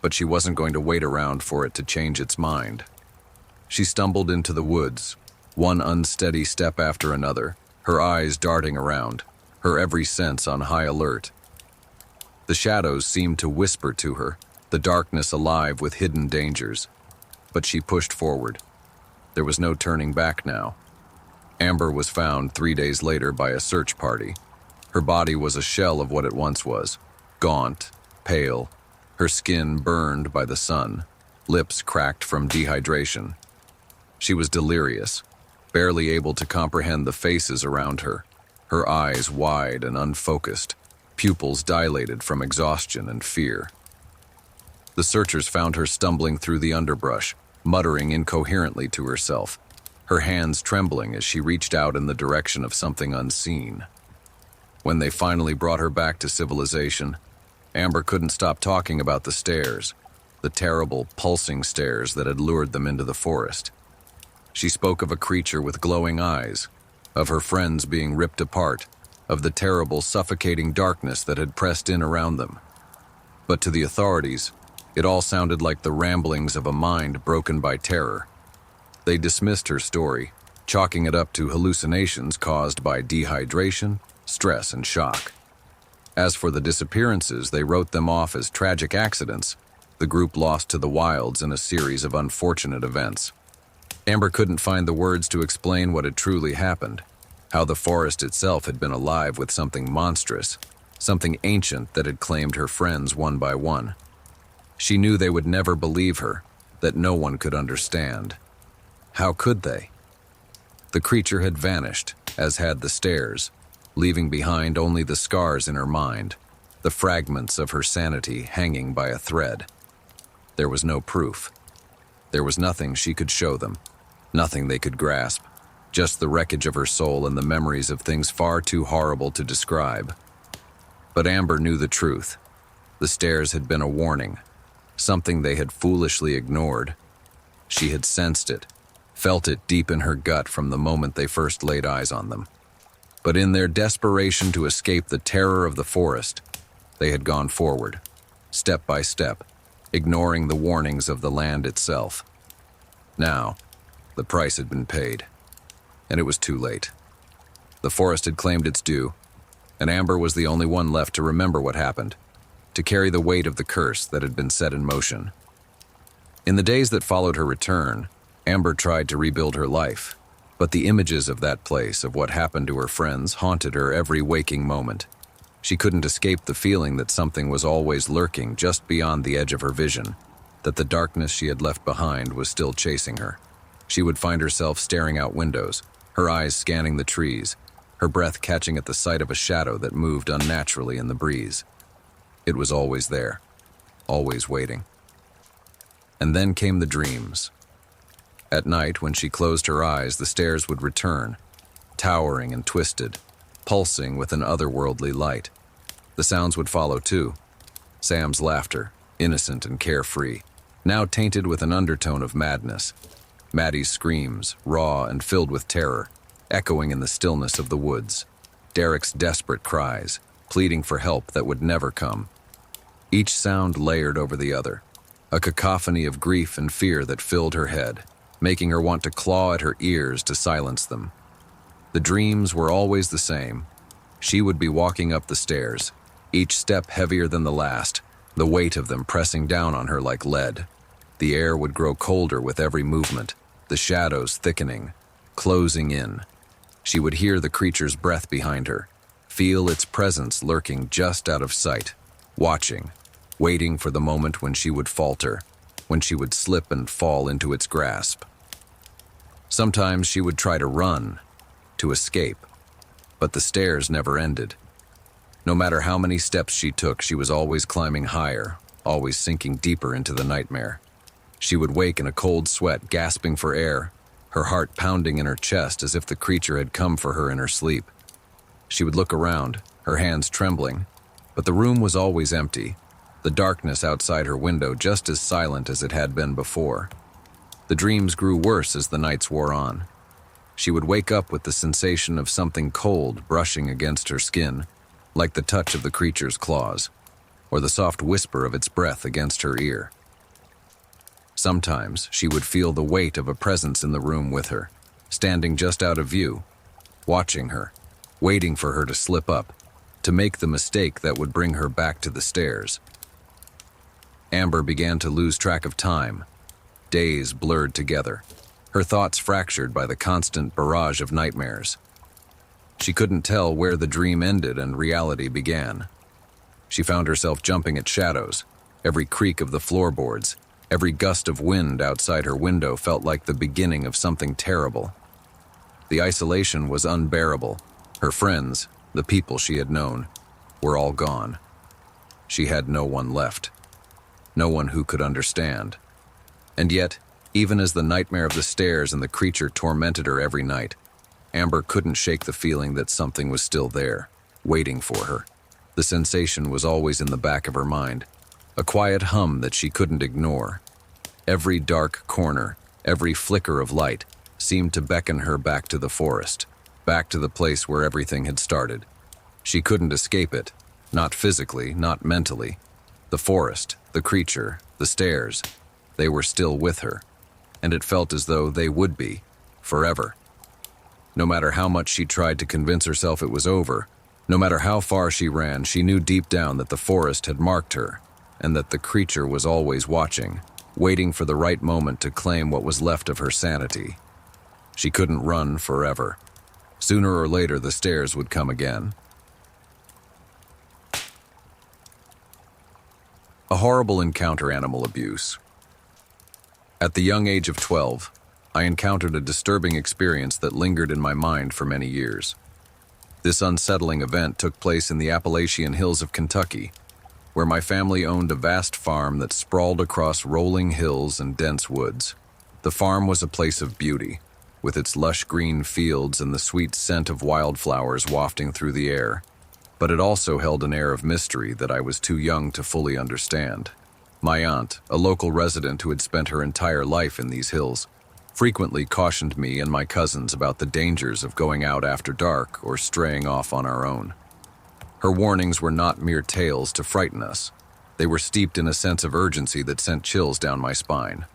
but she wasn't going to wait around for it to change its mind. She stumbled into the woods, one unsteady step after another, her eyes darting around, her every sense on high alert. The shadows seemed to whisper to her, the darkness alive with hidden dangers. But she pushed forward. There was no turning back now. Amber was found 3 days later by a search party. Her body was a shell of what it once was, gaunt, pale, her skin burned by the sun, lips cracked from dehydration. She was delirious, barely able to comprehend the faces around her, her eyes wide and unfocused, pupils dilated from exhaustion and fear. The searchers found her stumbling through the underbrush, muttering incoherently to herself, her hands trembling as she reached out in the direction of something unseen. When they finally brought her back to civilization, Amber couldn't stop talking about the stairs, the terrible, pulsing stairs that had lured them into the forest. She spoke of a creature with glowing eyes, of her friends being ripped apart, of the terrible, suffocating darkness that had pressed in around them. But to the authorities, it all sounded like the ramblings of a mind broken by terror. They dismissed her story, chalking it up to hallucinations caused by dehydration, stress, and shock. As for the disappearances, they wrote them off as tragic accidents, the group lost to the wilds in a series of unfortunate events. Amber couldn't find the words to explain what had truly happened, how the forest itself had been alive with something monstrous, something ancient that had claimed her friends one by one. She knew they would never believe her, that no one could understand. How could they? The creature had vanished, as had the stairs, leaving behind only the scars in her mind, the fragments of her sanity hanging by a thread. There was no proof. There was nothing she could show them, nothing they could grasp, just the wreckage of her soul and the memories of things far too horrible to describe. But Amber knew the truth. The stairs had been a warning, something they had foolishly ignored. She had sensed it, felt it deep in her gut from the moment they first laid eyes on them. But in their desperation to escape the terror of the forest, they had gone forward, step by step, ignoring the warnings of the land itself. Now, the price had been paid, and it was too late. The forest had claimed its due, and Amber was the only one left to remember what happened, to carry the weight of the curse that had been set in motion. In the days that followed her return, Amber tried to rebuild her life, but the images of that place, of what happened to her friends, haunted her every waking moment. She couldn't escape the feeling that something was always lurking just beyond the edge of her vision, that the darkness she had left behind was still chasing her. She would find herself staring out windows, her eyes scanning the trees, her breath catching at the sight of a shadow that moved unnaturally in the breeze. It was always there, always waiting. And then came the dreams. At night, when she closed her eyes, the stairs would return, towering and twisted, pulsing with an otherworldly light. The sounds would follow too. Sam's laughter, innocent and carefree, now tainted with an undertone of madness. Maddie's screams, raw and filled with terror, echoing in the stillness of the woods. Derek's desperate cries, pleading for help that would never come. Each sound layered over the other, a cacophony of grief and fear that filled her head, making her want to claw at her ears to silence them. The dreams were always the same. She would be walking up the stairs, each step heavier than the last, the weight of them pressing down on her like lead. The air would grow colder with every movement, the shadows thickening, closing in. She would hear the creature's breath behind her, feel its presence lurking just out of sight, watching, waiting for the moment when she would falter, when she would slip and fall into its grasp. Sometimes she would try to run, to escape, but the stairs never ended. No matter how many steps she took, she was always climbing higher, always sinking deeper into the nightmare. She would wake in a cold sweat, gasping for air, her heart pounding in her chest as if the creature had come for her in her sleep. She would look around, her hands trembling, but the room was always empty, the darkness outside her window just as silent as it had been before. The dreams grew worse as the nights wore on. She would wake up with the sensation of something cold brushing against her skin, like the touch of the creature's claws, or the soft whisper of its breath against her ear. Sometimes she would feel the weight of a presence in the room with her, standing just out of view, watching her, waiting for her to slip up, to make the mistake that would bring her back to the stairs. Amber began to lose track of time. Days blurred together, her thoughts fractured by the constant barrage of nightmares. She couldn't tell where the dream ended and reality began. She found herself jumping at shadows. Every creak of the floorboards, every gust of wind outside her window felt like the beginning of something terrible. The isolation was unbearable. Her friends, the people she had known, were all gone. She had no one left. No one who could understand. And yet, even as the nightmare of the stairs and the creature tormented her every night, Amber couldn't shake the feeling that something was still there, waiting for her. The sensation was always in the back of her mind, a quiet hum that she couldn't ignore. Every dark corner, every flicker of light, seemed to beckon her back to the forest, back to the place where everything had started. She couldn't escape it, not physically, not mentally. The forest, the creature, the stairs, they were still with her, and it felt as though they would be, forever. No matter how much she tried to convince herself it was over, no matter how far she ran, she knew deep down that the forest had marked her, and that the creature was always watching, waiting for the right moment to claim what was left of her sanity. She couldn't run forever. Sooner or later, the stairs would come again. A horrible encounter: animal abuse. At the young age of 12, I encountered a disturbing experience that lingered in my mind for many years. This unsettling event took place in the Appalachian Hills of Kentucky, where my family owned a vast farm that sprawled across rolling hills and dense woods. The farm was a place of beauty, with its lush green fields and the sweet scent of wildflowers wafting through the air, but it also held an air of mystery that I was too young to fully understand. My aunt, a local resident who had spent her entire life in these hills, frequently cautioned me and my cousins about the dangers of going out after dark or straying off on our own. Her warnings were not mere tales to frighten us. They were steeped in a sense of urgency that sent chills down my spine.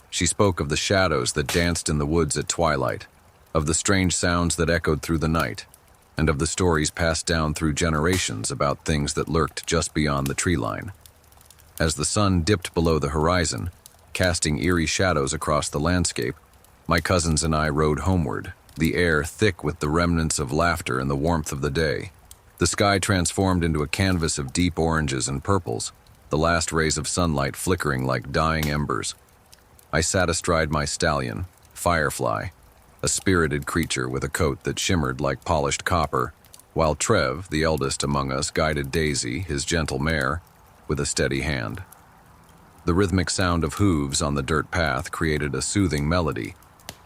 She spoke of the shadows that danced in the woods at twilight, of the strange sounds that echoed through the night, and of the stories passed down through generations about things that lurked just beyond the tree line. As the sun dipped below the horizon, casting eerie shadows across the landscape, my cousins and I rode homeward, the air thick with the remnants of laughter and the warmth of the day. The sky transformed into a canvas of deep oranges and purples, the last rays of sunlight flickering like dying embers. I sat astride my stallion, Firefly, a spirited creature with a coat that shimmered like polished copper, while Trev, the eldest among us, guided Daisy, his gentle mare, with a steady hand. The rhythmic sound of hooves on the dirt path created a soothing melody,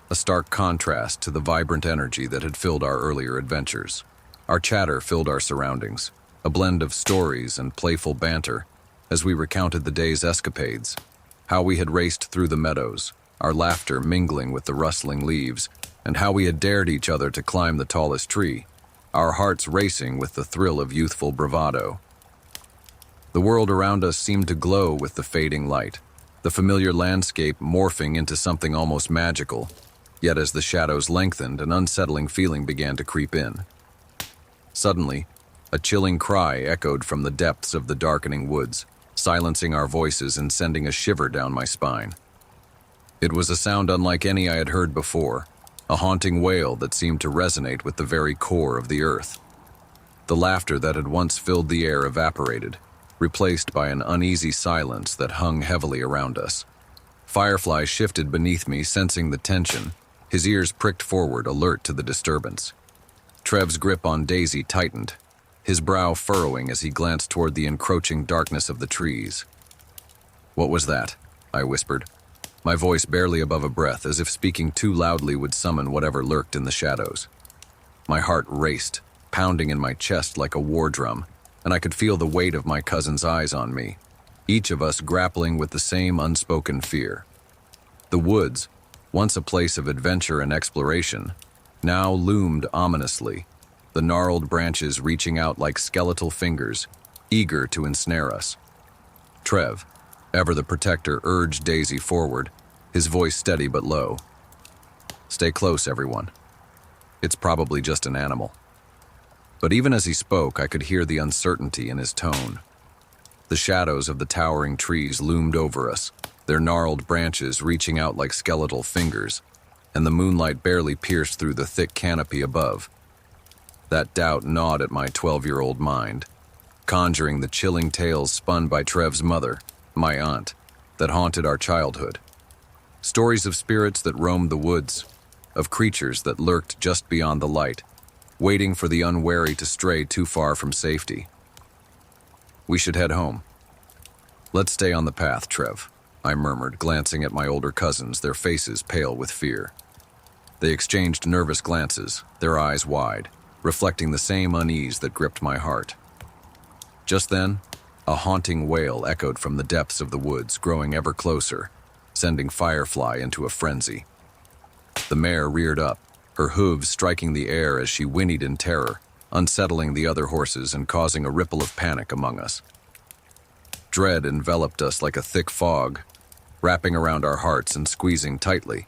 a stark contrast to the vibrant energy that had filled our earlier adventures. Our chatter filled our surroundings, a blend of stories and playful banter as we recounted the day's escapades, how we had raced through the meadows, our laughter mingling with the rustling leaves, and how we had dared each other to climb the tallest tree, our hearts racing with the thrill of youthful bravado. The world around us seemed to glow with the fading light, the familiar landscape morphing into something almost magical. Yet as the shadows lengthened, an unsettling feeling began to creep in. Suddenly, a chilling cry echoed from the depths of the darkening woods, silencing our voices and sending a shiver down my spine. It was a sound unlike any I had heard before, a haunting wail that seemed to resonate with the very core of the earth. The laughter that had once filled the air evaporated, replaced by an uneasy silence that hung heavily around us. Firefly shifted beneath me, sensing the tension, his ears pricked forward, alert to the disturbance. Trev's grip on Daisy tightened, his brow furrowing as he glanced toward the encroaching darkness of the trees. "What was that?" I whispered, my voice barely above a breath, as if speaking too loudly would summon whatever lurked in the shadows. My heart raced, pounding in my chest like a war drum, and I could feel the weight of my cousin's eyes on me, each of us grappling with the same unspoken fear. The woods, once a place of adventure and exploration, now loomed ominously, the gnarled branches reaching out like skeletal fingers, eager to ensnare us. Trev, ever the protector, urged Daisy forward, his voice steady but low. "Stay close, everyone. It's probably just an animal." But even as he spoke, I could hear the uncertainty in his tone. The shadows of the towering trees loomed over us, their gnarled branches reaching out like skeletal fingers, and the moonlight barely pierced through the thick canopy above. That doubt gnawed at my 12-year-old mind, conjuring the chilling tales spun by Trev's mother, my aunt, that haunted our childhood. Stories of spirits that roamed the woods, of creatures that lurked just beyond the light, waiting for the unwary to stray too far from safety. "We should head home." "Let's stay on the path, Trev," I murmured, glancing at my older cousins, their faces pale with fear. They exchanged nervous glances, their eyes wide, reflecting the same unease that gripped my heart. Just then, a haunting wail echoed from the depths of the woods, growing ever closer, sending Firefly into a frenzy. The mare reared up, her hooves striking the air as she whinnied in terror, unsettling the other horses and causing a ripple of panic among us. Dread enveloped us like a thick fog, wrapping around our hearts and squeezing tightly.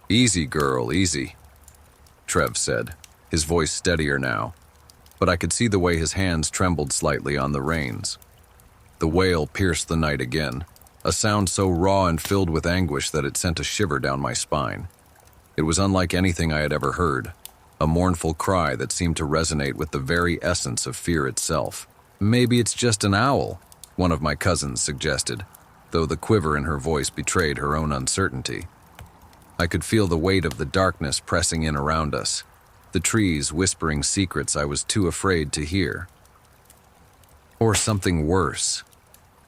"Easy, girl, easy," Trev said, his voice steadier now, but I could see the way his hands trembled slightly on the reins. The wail pierced the night again, a sound so raw and filled with anguish that it sent a shiver down my spine. It was unlike anything I had ever heard, a mournful cry that seemed to resonate with the very essence of fear itself. "Maybe it's just an owl," one of my cousins suggested, though the quiver in her voice betrayed her own uncertainty. I could feel the weight of the darkness pressing in around us, the trees whispering secrets I was too afraid to hear. "Or something worse,"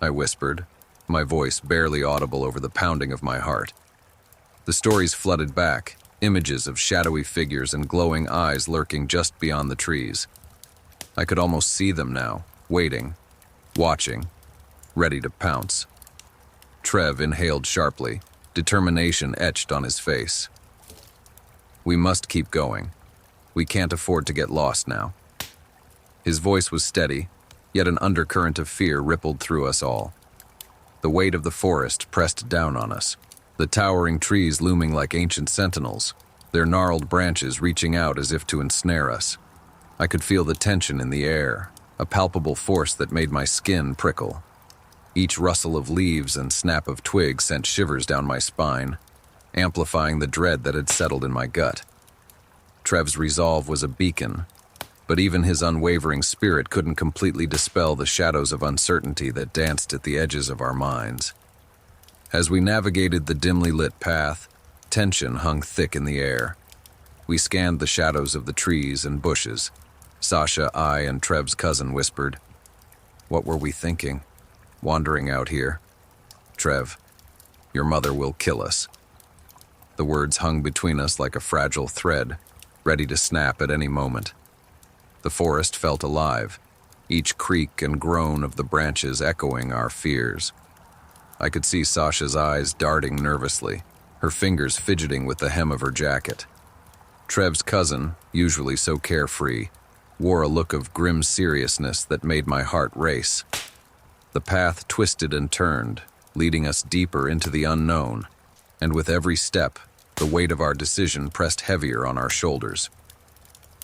I whispered, my voice barely audible over the pounding of my heart. The stories flooded back, images of shadowy figures and glowing eyes lurking just beyond the trees. I could almost see them now, waiting, watching, ready to pounce. Trev inhaled sharply, determination etched on his face. "We must keep going. We can't afford to get lost now." His voice was steady, yet an undercurrent of fear rippled through us all. The weight of the forest pressed down on us, the towering trees looming like ancient sentinels, their gnarled branches reaching out as if to ensnare us. I could feel the tension in the air, a palpable force that made my skin prickle. Each rustle of leaves and snap of twigs sent shivers down my spine, amplifying the dread that had settled in my gut. Trev's resolve was a beacon, but even his unwavering spirit couldn't completely dispel the shadows of uncertainty that danced at the edges of our minds. As we navigated the dimly lit path, tension hung thick in the air. We scanned the shadows of the trees and bushes. Sasha, I, and Trev's cousin whispered, "What were we thinking, wandering out here?" Trev, your mother will kill us." The words hung between us like a fragile thread, ready to snap at any moment. The forest felt alive, each creak and groan of the branches echoing our fears. I could see Sasha's eyes darting nervously, her fingers fidgeting with the hem of her jacket. Trev's cousin, usually so carefree, wore a look of grim seriousness that made my heart race. The path twisted and turned, leading us deeper into the unknown, and with every step, the weight of our decision pressed heavier on our shoulders.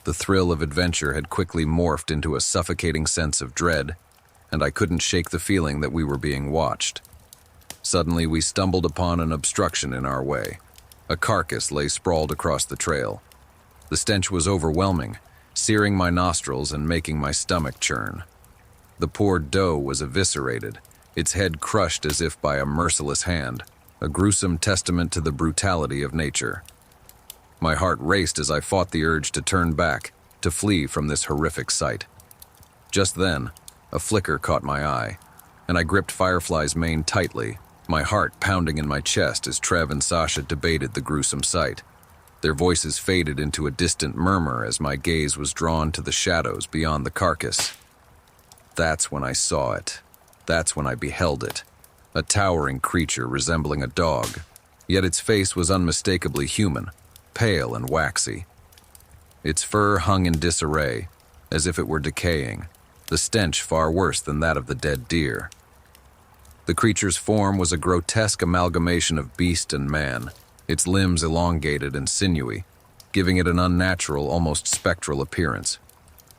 The thrill of adventure had quickly morphed into a suffocating sense of dread, and I couldn't shake the feeling that we were being watched. Suddenly, we stumbled upon an obstruction in our way. A carcass lay sprawled across the trail. The stench was overwhelming, searing my nostrils and making my stomach churn. The poor doe was eviscerated, its head crushed as if by a merciless hand, a gruesome testament to the brutality of nature. My heart raced as I fought the urge to turn back, to flee from this horrific sight. Just then, a flicker caught my eye, and I gripped Firefly's mane tightly, my heart pounding in my chest as Trev and Sasha debated the gruesome sight. Their voices faded into a distant murmur as my gaze was drawn to the shadows beyond the carcass. That's when I saw it. That's when I beheld it. A towering creature resembling a dog, yet its face was unmistakably human, pale and waxy. Its fur hung in disarray, as if it were decaying, the stench far worse than that of the dead deer. The creature's form was a grotesque amalgamation of beast and man, its limbs elongated and sinewy, giving it an unnatural, almost spectral appearance.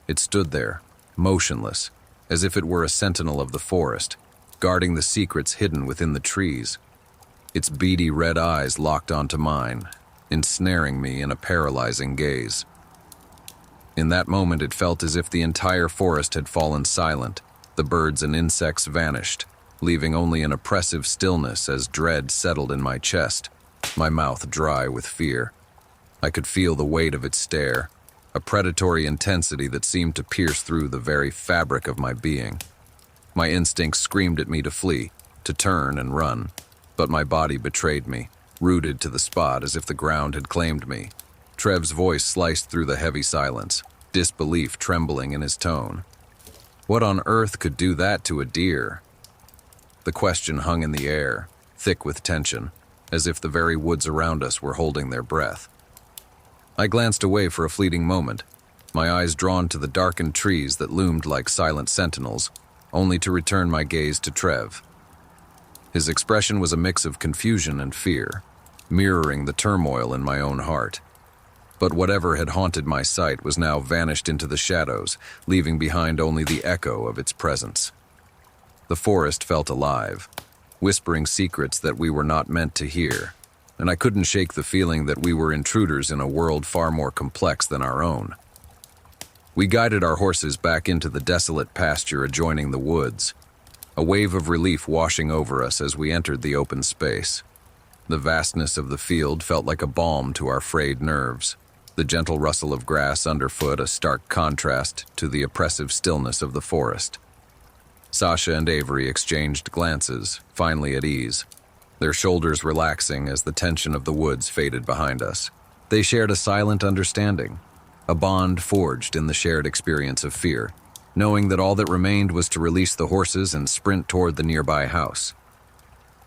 It stood there, motionless, as if it were a sentinel of the forest, guarding the secrets hidden within the trees. Its beady red eyes locked onto mine, ensnaring me in a paralyzing gaze. In that moment, it felt as if the entire forest had fallen silent, the birds and insects vanished, leaving only an oppressive stillness as dread settled in my chest, my mouth dry with fear. I could feel the weight of its stare, a predatory intensity that seemed to pierce through the very fabric of my being. My instincts screamed at me to flee, to turn and run, but my body betrayed me, rooted to the spot as if the ground had claimed me. Trev's voice sliced through the heavy silence, disbelief trembling in his tone. What on earth could do that to a deer? The question hung in the air, thick with tension, as if the very woods around us were holding their breath. I glanced away for a fleeting moment, my eyes drawn to the darkened trees that loomed like silent sentinels, only to return my gaze to Trev. His expression was a mix of confusion and fear, mirroring the turmoil in my own heart. But whatever had haunted my sight was now vanished into the shadows, leaving behind only the echo of its presence. The forest felt alive, whispering secrets that we were not meant to hear, and I couldn't shake the feeling that we were intruders in a world far more complex than our own. We guided our horses back into the desolate pasture adjoining the woods, a wave of relief washing over us as we entered the open space. The vastness of the field felt like a balm to our frayed nerves, the gentle rustle of grass underfoot a stark contrast to the oppressive stillness of the forest. Sasha and Avery exchanged glances, finally at ease, their shoulders relaxing as the tension of the woods faded behind us. They shared a silent understanding, a bond forged in the shared experience of fear, knowing that all that remained was to release the horses and sprint toward the nearby house.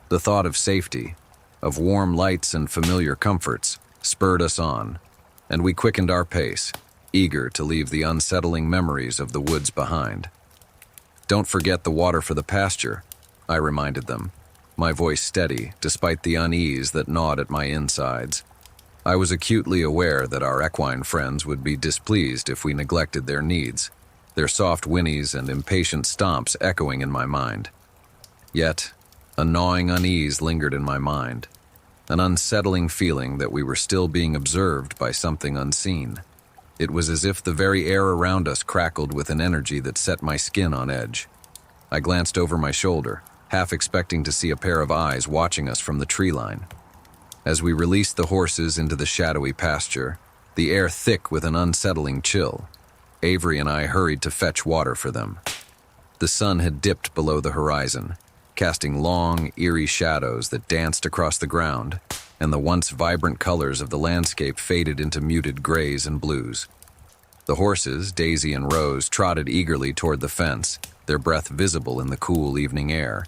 The thought of safety, of warm lights and familiar comforts, spurred us on, and we quickened our pace, eager to leave the unsettling memories of the woods behind. "Don't forget the water for the pasture," I reminded them, my voice steady despite the unease that gnawed at my insides. I was acutely aware that our equine friends would be displeased if we neglected their needs, their soft whinnies and impatient stomps echoing in my mind. Yet, a gnawing unease lingered in my mind, an unsettling feeling that we were still being observed by something unseen. It was as if the very air around us crackled with an energy that set my skin on edge. I glanced over my shoulder, half expecting to see a pair of eyes watching us from the tree line. As we released the horses into the shadowy pasture, the air thick with an unsettling chill, Avery and I hurried to fetch water for them. The sun had dipped below the horizon, casting long, eerie shadows that danced across the ground, and the once vibrant colors of the landscape faded into muted grays and blues. The horses, Daisy and Rose, trotted eagerly toward the fence, their breath visible in the cool evening air,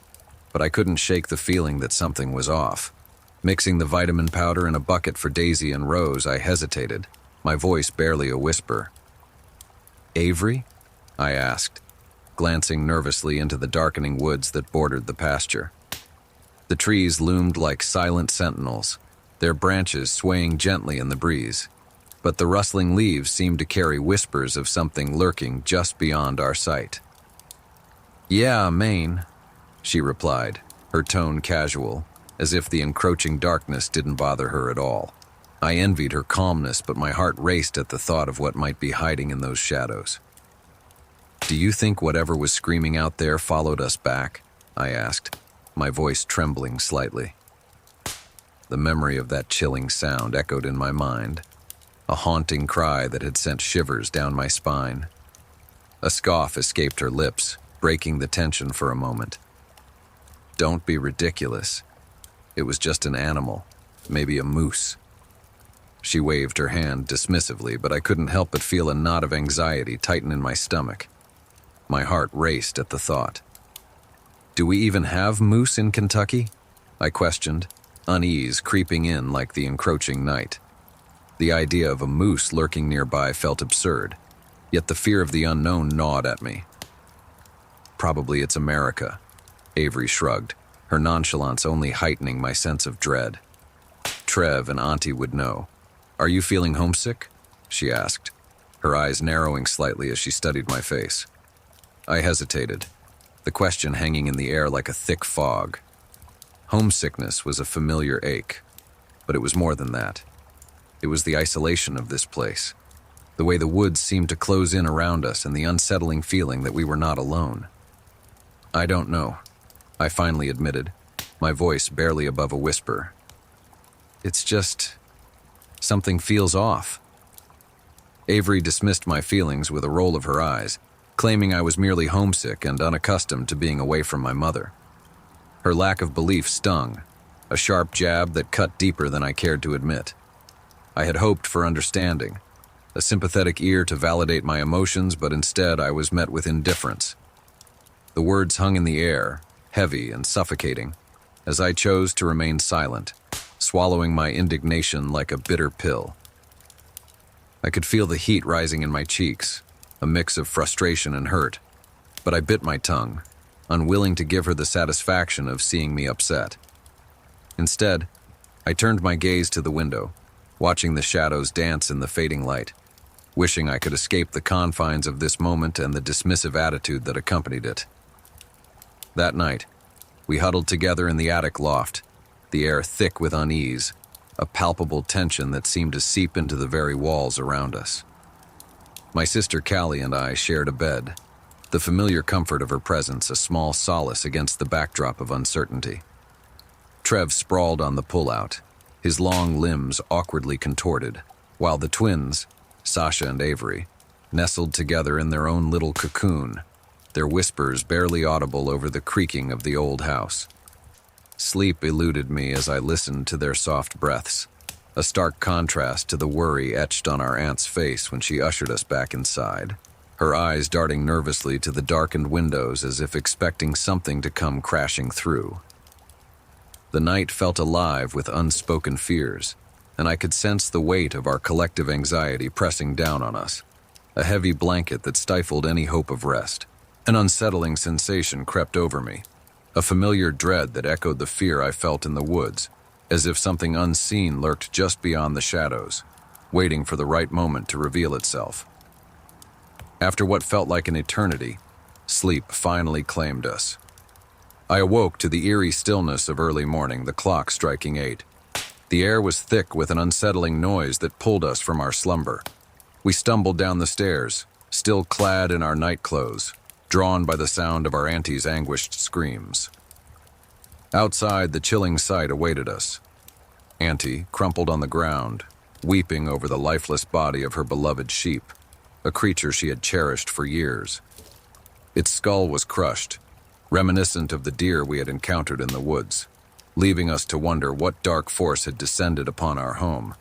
but I couldn't shake the feeling that something was off. Mixing the vitamin powder in a bucket for Daisy and Rose, I hesitated, my voice barely a whisper. "Avery?" I asked, glancing nervously into the darkening woods that bordered the pasture. The trees loomed like silent sentinels, their branches swaying gently in the breeze, but the rustling leaves seemed to carry whispers of something lurking just beyond our sight. "Yeah, Maine," she replied, her tone casual, as if the encroaching darkness didn't bother her at all. I envied her calmness, but my heart raced at the thought of what might be hiding in those shadows. "Do you think whatever was screaming out there followed us back?" I asked, my voice trembling slightly. The memory of that chilling sound echoed in my mind, a haunting cry that had sent shivers down my spine. A scoff escaped her lips, breaking the tension for a moment. "Don't be ridiculous. It was just an animal, maybe a moose." She waved her hand dismissively, but I couldn't help but feel a knot of anxiety tighten in my stomach. My heart raced at the thought. "Do we even have moose in Kentucky?" I questioned, unease creeping in like the encroaching night. The idea of a moose lurking nearby felt absurd, yet the fear of the unknown gnawed at me. "Probably it's America," Avery shrugged, her nonchalance only heightening my sense of dread. "Trev and Auntie would know. Are you feeling homesick?" she asked, her eyes narrowing slightly as she studied my face. I hesitated, the question hanging in the air like a thick fog. Homesickness was a familiar ache, but it was more than that. It was the isolation of this place, the way the woods seemed to close in around us, and the unsettling feeling that we were not alone. "I don't know," I finally admitted, my voice barely above a whisper. "It's just, something feels off." Avery dismissed my feelings with a roll of her eyes, claiming I was merely homesick and unaccustomed to being away from my mother. Her lack of belief stung, a sharp jab that cut deeper than I cared to admit. I had hoped for understanding, a sympathetic ear to validate my emotions, but instead I was met with indifference. The words hung in the air, heavy and suffocating, as I chose to remain silent, swallowing my indignation like a bitter pill. I could feel the heat rising in my cheeks, a mix of frustration and hurt, but I bit my tongue, unwilling to give her the satisfaction of seeing me upset. Instead, I turned my gaze to the window, watching the shadows dance in the fading light, wishing I could escape the confines of this moment and the dismissive attitude that accompanied it. That night, we huddled together in the attic loft, the air thick with unease, a palpable tension that seemed to seep into the very walls around us. My sister Callie and I shared a bed, the familiar comfort of her presence a small solace against the backdrop of uncertainty. Trev sprawled on the pullout, his long limbs awkwardly contorted, while the twins, Sasha and Avery, nestled together in their own little cocoon, their whispers barely audible over the creaking of the old house. Sleep eluded me as I listened to their soft breaths, a stark contrast to the worry etched on our aunt's face when she ushered us back inside, her eyes darting nervously to the darkened windows as if expecting something to come crashing through. The night felt alive with unspoken fears, and I could sense the weight of our collective anxiety pressing down on us, a heavy blanket that stifled any hope of rest. An unsettling sensation crept over me, a familiar dread that echoed the fear I felt in the woods, as if something unseen lurked just beyond the shadows, waiting for the right moment to reveal itself. After what felt like an eternity, sleep finally claimed us. I awoke to the eerie stillness of early morning, the clock striking 8. The air was thick with an unsettling noise that pulled us from our slumber. We stumbled down the stairs, still clad in our night clothes, drawn by the sound of our auntie's anguished screams. Outside, the chilling sight awaited us. Auntie, crumpled on the ground, weeping over the lifeless body of her beloved sheep, a creature she had cherished for years. Its skull was crushed, reminiscent of the deer we had encountered in the woods, leaving us to wonder what dark force had descended upon our home.